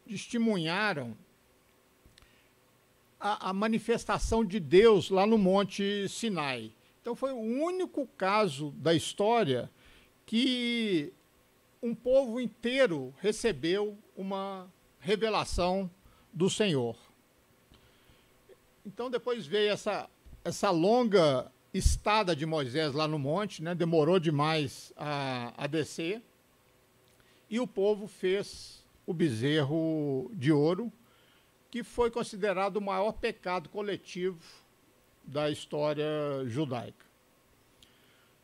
testemunharam a manifestação de Deus lá no Monte Sinai. Então foi o único caso da história que um povo inteiro recebeu uma revelação do Senhor. Então depois veio essa longa estada de Moisés lá no monte, né? Demorou demais a descer, e o povo fez o bezerro de ouro, que foi considerado o maior pecado coletivo da história judaica.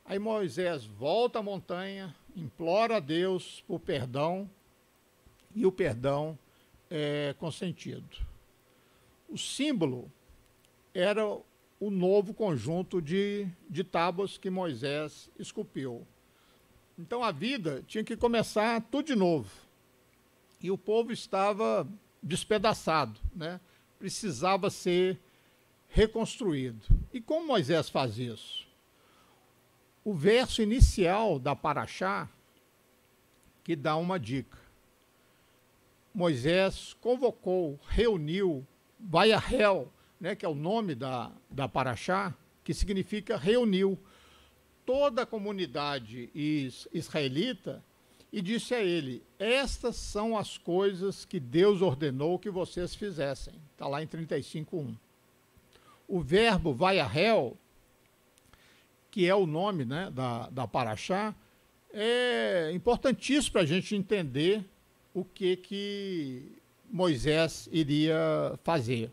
Aí Moisés volta à montanha, implora a Deus por perdão, e o perdão é consentido. O símbolo era o novo conjunto de tábuas que Moisés esculpiu. Então a vida tinha que começar tudo de novo. E o povo estava despedaçado, né? Precisava ser reconstruído. E como Moisés faz isso? O verso inicial da Paraxá, que dá uma dica. Moisés convocou, reuniu, Vaiahel, né, que é o nome da Paraxá, que significa reuniu toda a comunidade israelita, e disse a ele: estas são as coisas que Deus ordenou que vocês fizessem. Está lá em 35:1. O verbo Vaiahel, que é o nome, né, da Paraxá, é importantíssimo para a gente entender o que Moisés iria fazer.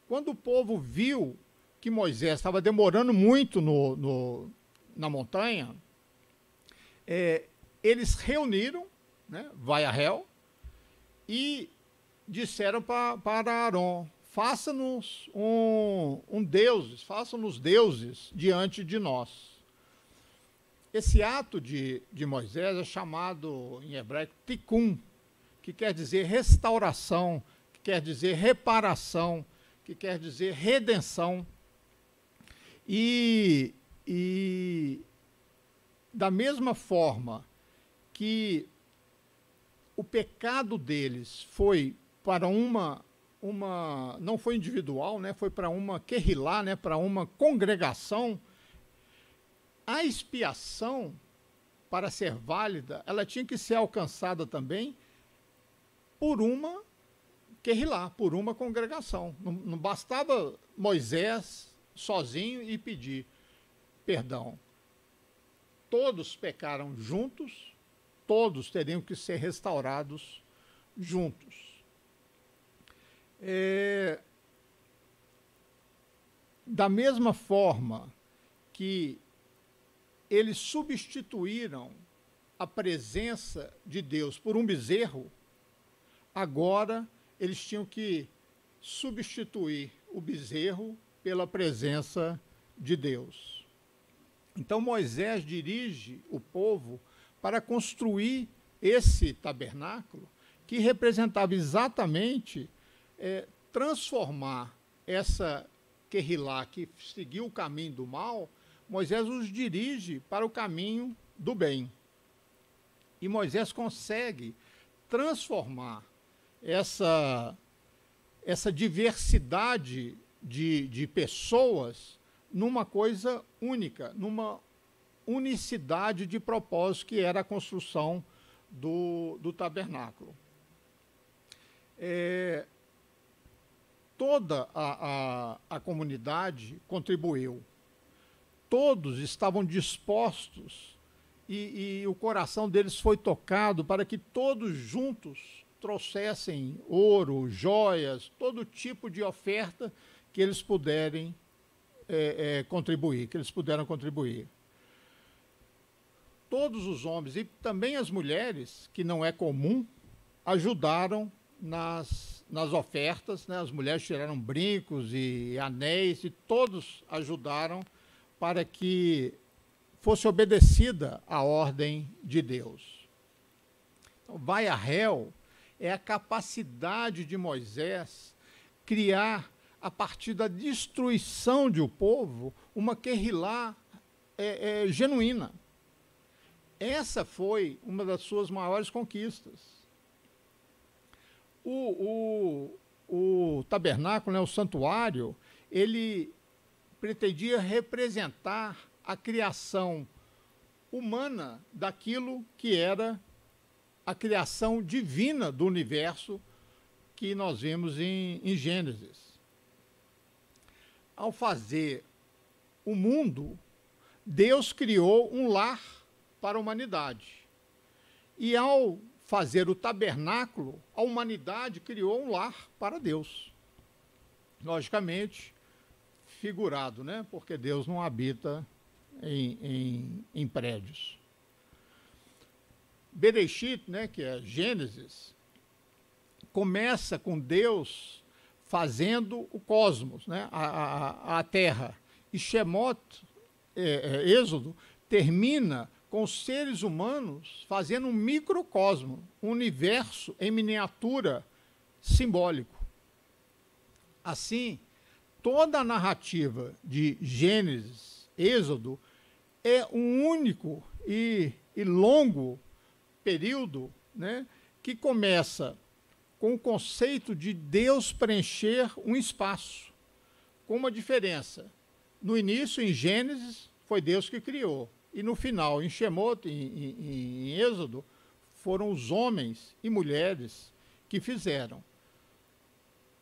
Quando o povo viu que Moisés estava demorando muito na montanha, eles reuniram, né, vai a réu, e disseram para Arão: faça-nos faça-nos deuses diante de nós. Esse ato de Moisés é chamado em hebraico tikkun, que quer dizer restauração, que quer dizer reparação, que quer dizer redenção. E da mesma forma que o pecado deles foi para não foi individual, né, foi para uma querrilá, né, para uma congregação, a expiação, para ser válida, ela tinha que ser alcançada também por uma querrilá, por uma congregação. Não bastava Moisés sozinho e pedir perdão. Todos pecaram juntos, todos teriam que ser restaurados juntos. Da mesma forma que eles substituíram a presença de Deus por um bezerro, agora eles tinham que substituir o bezerro pela presença de Deus. Então Moisés dirige o povo para construir esse tabernáculo, que representava exatamente transformar essa querrilá que seguiu o caminho do mal. Moisés os dirige para o caminho do bem. E Moisés consegue transformar essa diversidade de pessoas numa coisa única, numa unicidade de propósito, que era a construção do tabernáculo. Toda a comunidade contribuiu. Todos estavam dispostos e o coração deles foi tocado para que todos juntos trouxessem ouro, joias, todo tipo de oferta que eles puderem contribuir, que eles puderam contribuir. Todos os homens e também as mulheres, que não é comum, ajudaram nas ofertas, né? As mulheres tiraram brincos e anéis e todos ajudaram para que fosse obedecida a ordem de Deus. Então, vai a réu é a capacidade de Moisés criar, a partir da destruição de um povo, uma querrilá genuína. Essa foi uma das suas maiores conquistas. O tabernáculo, né, o santuário, ele pretendia representar a criação humana daquilo que era a criação divina do universo que nós vimos em Gênesis. Ao fazer o mundo, Deus criou um lar para a humanidade. E ao fazer o tabernáculo, a humanidade criou um lar para Deus. Logicamente, figurado, né? Porque Deus não habita em prédios. Bereshit, né, que é Gênesis, começa com Deus fazendo o cosmos, né, a Terra. E Shemot, Êxodo, termina com os seres humanos fazendo um microcosmo, um universo em miniatura simbólico. Assim, toda a narrativa de Gênesis, Êxodo, é um único e longo período, né, que começa com o conceito de Deus preencher um espaço, com uma diferença. No início, em Gênesis, foi Deus que criou. E no final, em Shemot, em Êxodo, foram os homens e mulheres que fizeram.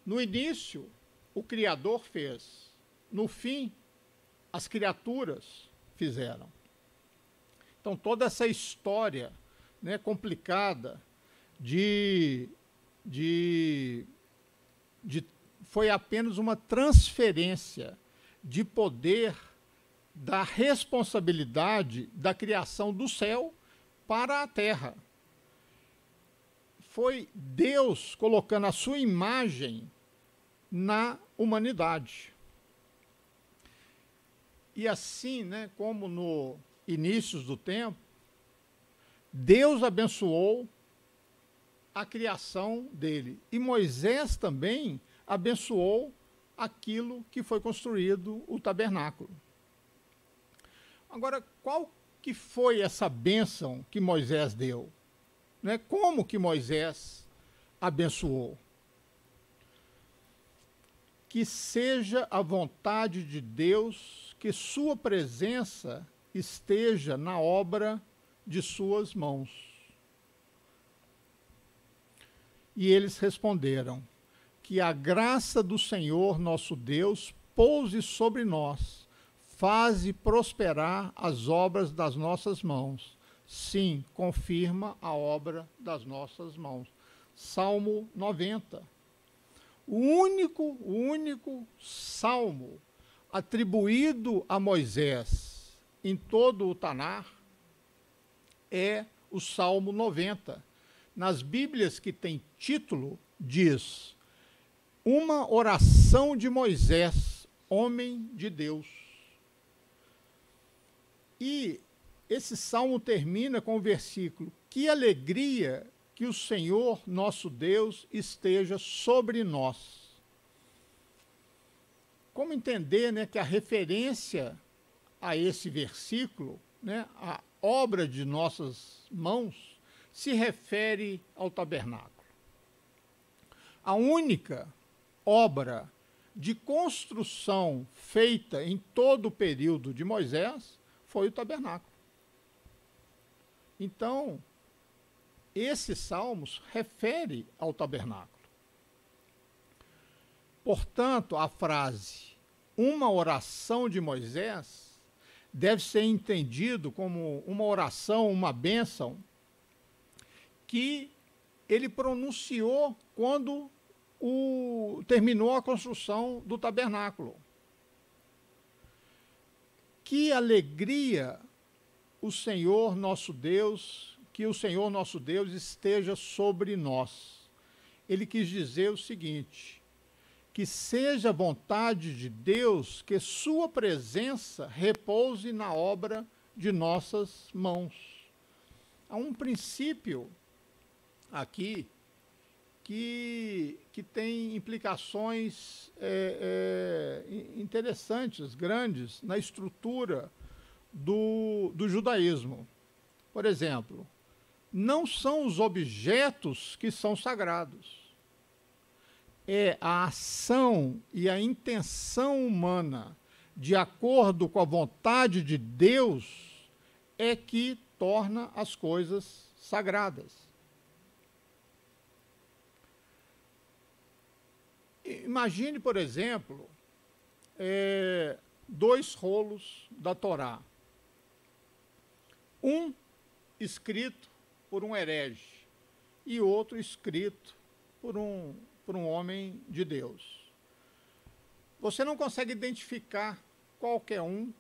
No início, o Criador fez. No fim, as criaturas fizeram. Então, toda essa história, né, complicada de foi apenas uma transferência de poder da responsabilidade da criação do céu para a terra. Foi Deus colocando a sua imagem na humanidade. E assim, né, como no início do tempo, Deus abençoou a criação dele. E Moisés também abençoou aquilo que foi construído, o tabernáculo. Agora, qual que foi essa bênção que Moisés deu? Né? Como que Moisés abençoou? Que seja a vontade de Deus, que sua presença esteja na obra de suas mãos. E eles responderam: que a graça do Senhor nosso Deus pouse sobre nós, faze prosperar as obras das nossas mãos. Sim, confirma a obra das nossas mãos. Salmo 90. O único salmo atribuído a Moisés em todo o Tanar é o Salmo 90. Nas Bíblias que tem título, diz: uma oração de Moisés, homem de Deus. E esse salmo termina com o versículo: que alegria que o Senhor nosso Deus esteja sobre nós. Como entender, né, que a referência a esse versículo, né, a obra de nossas mãos, se refere ao tabernáculo. A única obra de construção feita em todo o período de Moisés foi o tabernáculo. Então, esses salmos referem ao tabernáculo. Portanto, a frase uma oração de Moisés deve ser entendido como uma oração, uma bênção que ele pronunciou quando terminou a construção do tabernáculo. Que alegria o Senhor nosso Deus, que o Senhor nosso Deus esteja sobre nós. Ele quis dizer o seguinte: que seja a vontade de Deus, que sua presença repouse na obra de nossas mãos. Há um princípio aqui que tem implicações interessantes, grandes, na estrutura do judaísmo. Por exemplo, não são os objetos que são sagrados. É a ação e a intenção humana, de acordo com a vontade de Deus, é que torna as coisas sagradas. Imagine, por exemplo, 2 rolos da Torá. Um escrito por um herege e outro escrito por um homem de Deus. Você não consegue identificar qualquer um,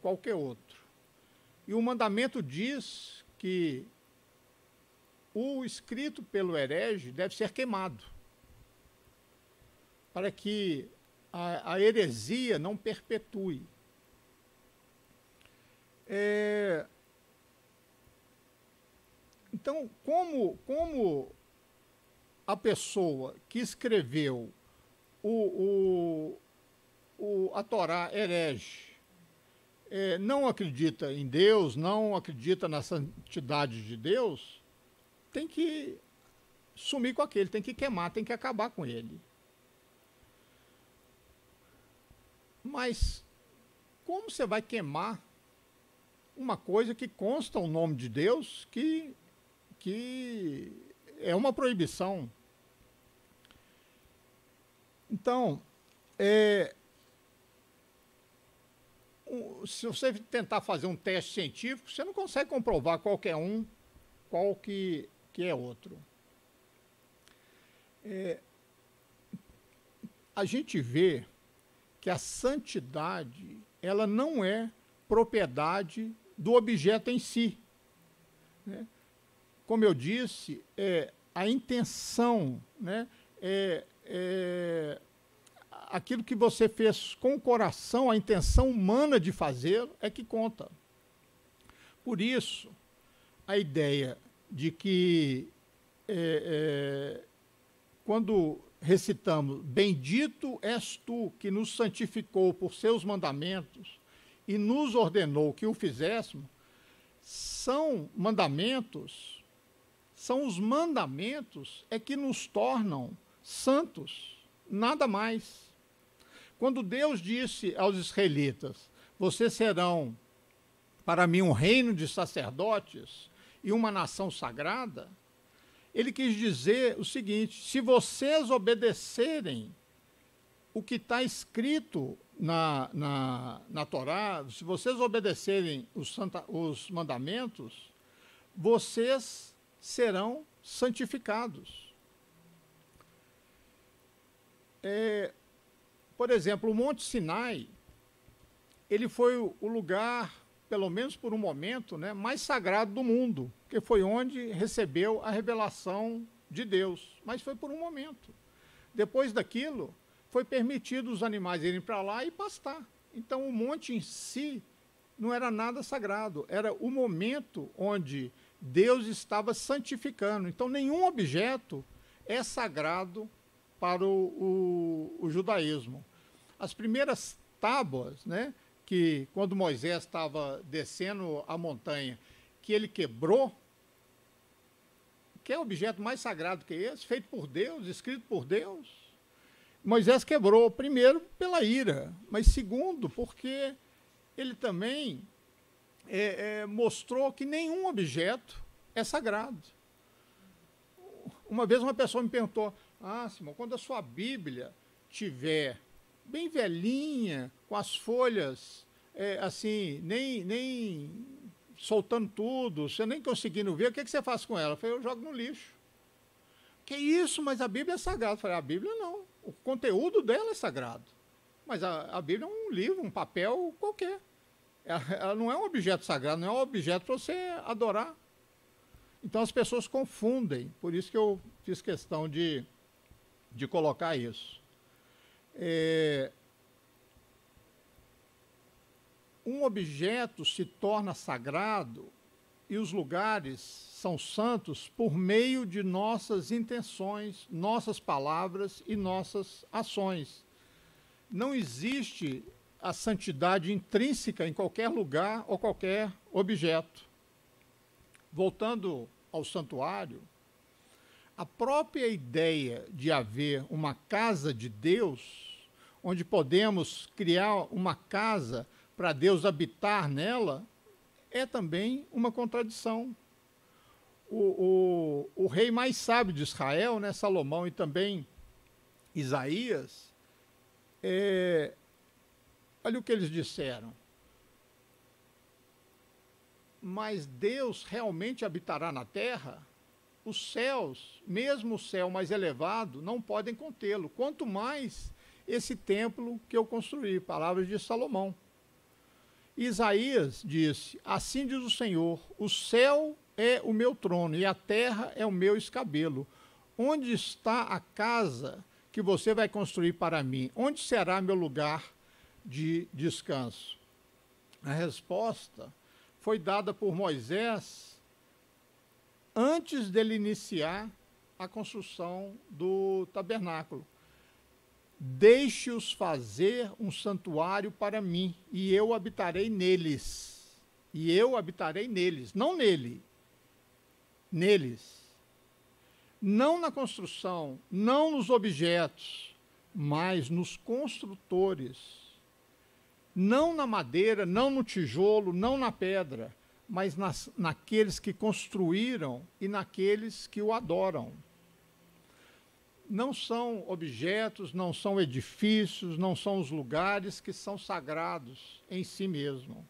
qualquer outro. E o mandamento diz que o escrito pelo herege deve ser queimado, para que a heresia não perpetue. Então, como a pessoa que escreveu a Torá herege não acredita em Deus, não acredita na santidade de Deus, tem que sumir com aquele, tem que queimar, tem que acabar com ele. Mas como você vai queimar uma coisa que consta o nome de Deus, que é uma proibição? Então, se você tentar fazer um teste científico, você não consegue comprovar qualquer um, qual que é outro. a gente vê que a santidade, ela não é propriedade do objeto em si, né? Como eu disse, a intenção, né? Aquilo que você fez com o coração, a intenção humana de fazer é que conta. Por isso, a ideia de que quando recitamos, bendito és tu que nos santificou por seus mandamentos e nos ordenou que o fizéssemos, são os mandamentos que nos tornam santos, nada mais. Quando Deus disse aos israelitas, vocês serão para mim um reino de sacerdotes e uma nação sagrada, ele quis dizer o seguinte: se vocês obedecerem o que está escrito na Torá, se vocês obedecerem os mandamentos, vocês serão santificados. Por exemplo, o Monte Sinai, ele foi o lugar, pelo menos por um momento, né, mais sagrado do mundo, porque foi onde recebeu a revelação de Deus, mas foi por um momento. Depois daquilo, foi permitido os animais irem para lá e pastar. Então, o monte em si não era nada sagrado, era o momento onde Deus estava santificando. Então, nenhum objeto é sagrado para o judaísmo. As primeiras tábuas, né, que quando Moisés estava descendo a montanha, que ele quebrou, que é o objeto mais sagrado que esse, feito por Deus, escrito por Deus, Moisés quebrou, primeiro, pela ira, mas segundo, porque ele também mostrou que nenhum objeto é sagrado. Uma vez uma pessoa me perguntou, Simão, quando a sua Bíblia tiver bem velhinha, com as folhas assim, nem soltando tudo, você nem conseguindo ver, o que você faz com ela? Eu falei, eu jogo no lixo. Que isso, mas a Bíblia é sagrada. Eu falei, a Bíblia não, o conteúdo dela é sagrado. Mas a Bíblia é um livro, um papel qualquer. Ela não é um objeto sagrado, não é um objeto para você adorar. Então as pessoas confundem, por isso que eu fiz questão de colocar isso. Um objeto se torna sagrado e os lugares são santos por meio de nossas intenções, nossas palavras e nossas ações. Não existe a santidade intrínseca em qualquer lugar ou qualquer objeto. Voltando ao santuário, a própria ideia de haver uma casa de Deus, onde podemos criar uma casa para Deus habitar nela, é também uma contradição. O rei mais sábio de Israel, né, Salomão, e também Isaías, olha o que eles disseram. Mas Deus realmente habitará na terra? Os céus, mesmo o céu mais elevado, não podem contê-lo. Quanto mais esse templo que eu construí, palavras de Salomão. Isaías disse, assim diz o Senhor, o céu é o meu trono e a terra é o meu escabelo. Onde está a casa que você vai construir para mim? Onde será meu lugar de descanso? A resposta foi dada por Moisés antes dele iniciar a construção do tabernáculo. Deixe-os fazer um santuário para mim, e eu habitarei neles. E eu habitarei neles, não nele, neles. Não na construção, não nos objetos, mas nos construtores. Não na madeira, não no tijolo, não na pedra, mas naqueles que construíram e naqueles que o adoram. Não são objetos, não são edifícios, não são os lugares que são sagrados em si mesmo.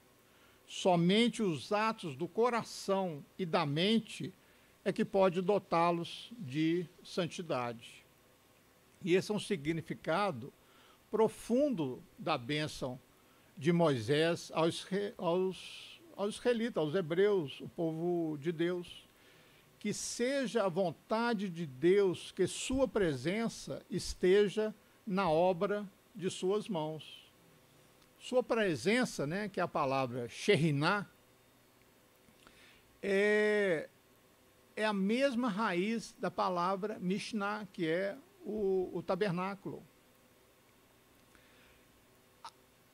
Somente os atos do coração e da mente é que pode dotá-los de santidade. E esse é um significado profundo da bênção de Moisés aos israelitas, aos hebreus, o povo de Deus. Que seja a vontade de Deus, que sua presença esteja na obra de suas mãos. Sua presença, né, que é a palavra Shekhinah, é a mesma raiz da palavra Mishnah, que é o tabernáculo.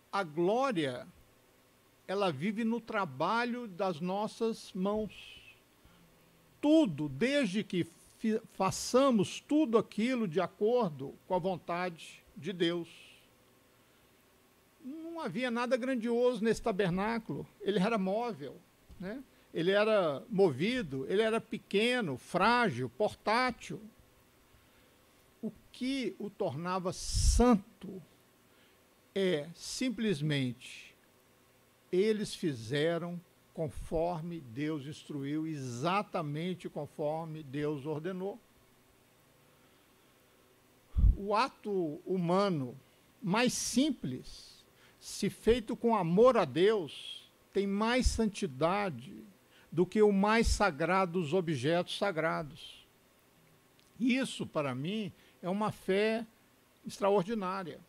A glória, ela vive no trabalho das nossas mãos. Tudo, desde que façamos tudo aquilo de acordo com a vontade de Deus. Não havia nada grandioso nesse tabernáculo, ele era móvel, né? Ele era movido, ele era pequeno, frágil, portátil. O que o tornava santo é simplesmente eles fizeram conforme Deus instruiu, exatamente conforme Deus ordenou. O ato humano mais simples, se feito com amor a Deus, tem mais santidade do que o mais sagrado dos objetos sagrados. Isso, para mim, é uma fé extraordinária.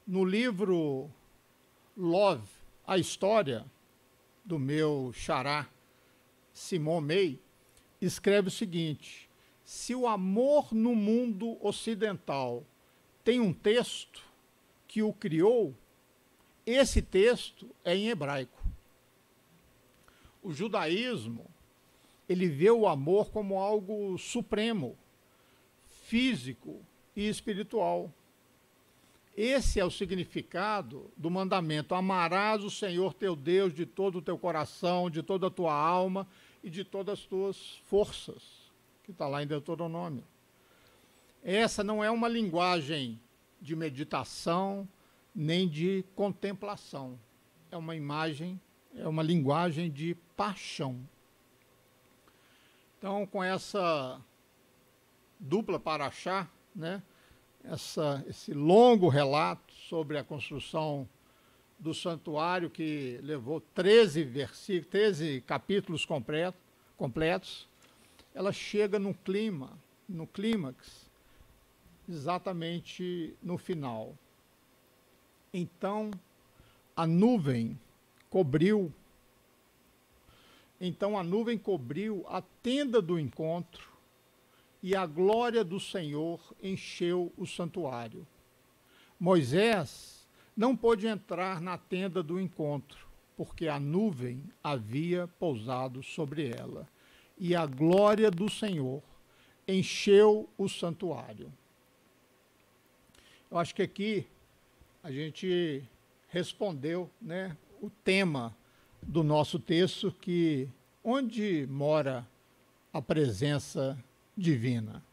No livro Love, a História, do meu xará, Simon May, escreve o seguinte: se o amor no mundo ocidental tem um texto que o criou, esse texto é em hebraico. O judaísmo, ele vê o amor como algo supremo, físico e espiritual. Esse é o significado do mandamento: amarás o Senhor teu Deus de todo o teu coração, de toda a tua alma e de todas as tuas forças, que está lá em Deuteronômio. Essa não é uma linguagem de meditação, nem de contemplação. É uma linguagem de paixão. Então, com essa dupla paraxá, né, esse longo relato sobre a construção do santuário, que levou 13 capítulos completos, ela chega no clímax, exatamente no final. Então a nuvem cobriu a tenda do encontro, e a glória do Senhor encheu o santuário. Moisés não pôde entrar na tenda do encontro, porque a nuvem havia pousado sobre ela, e a glória do Senhor encheu o santuário. Eu acho que aqui a gente respondeu, né, o tema do nosso texto, que onde mora a presença divina?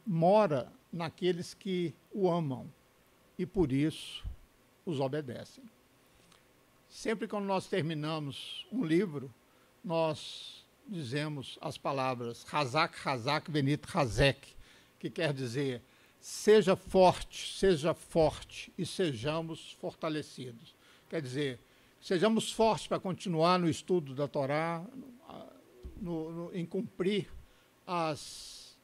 Mora naqueles que o amam e por isso os obedecem. Sempre quando nós terminamos um livro, nós dizemos as palavras Hazak, Hazak, Benit, Hazek, que quer dizer: seja forte e sejamos fortalecidos. Quer dizer, sejamos fortes para continuar no estudo da Torá, em cumprir as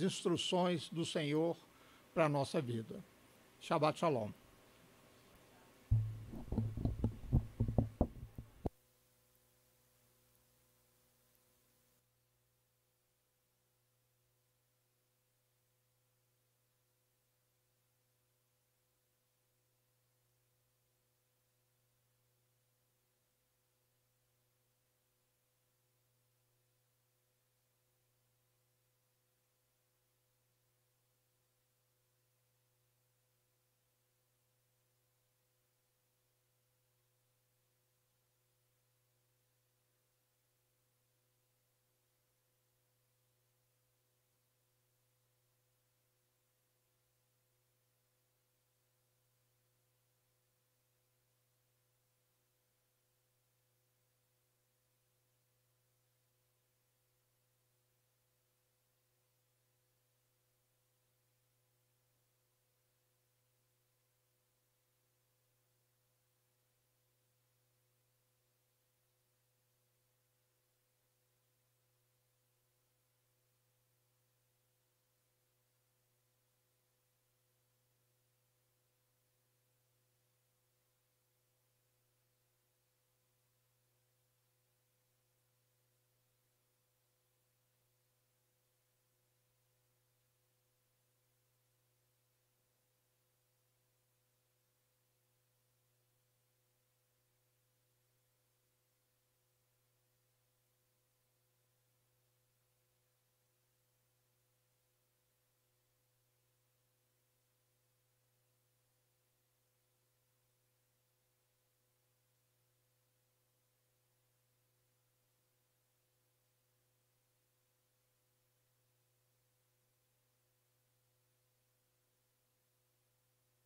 instruções do Senhor para a nossa vida. Shabbat Shalom.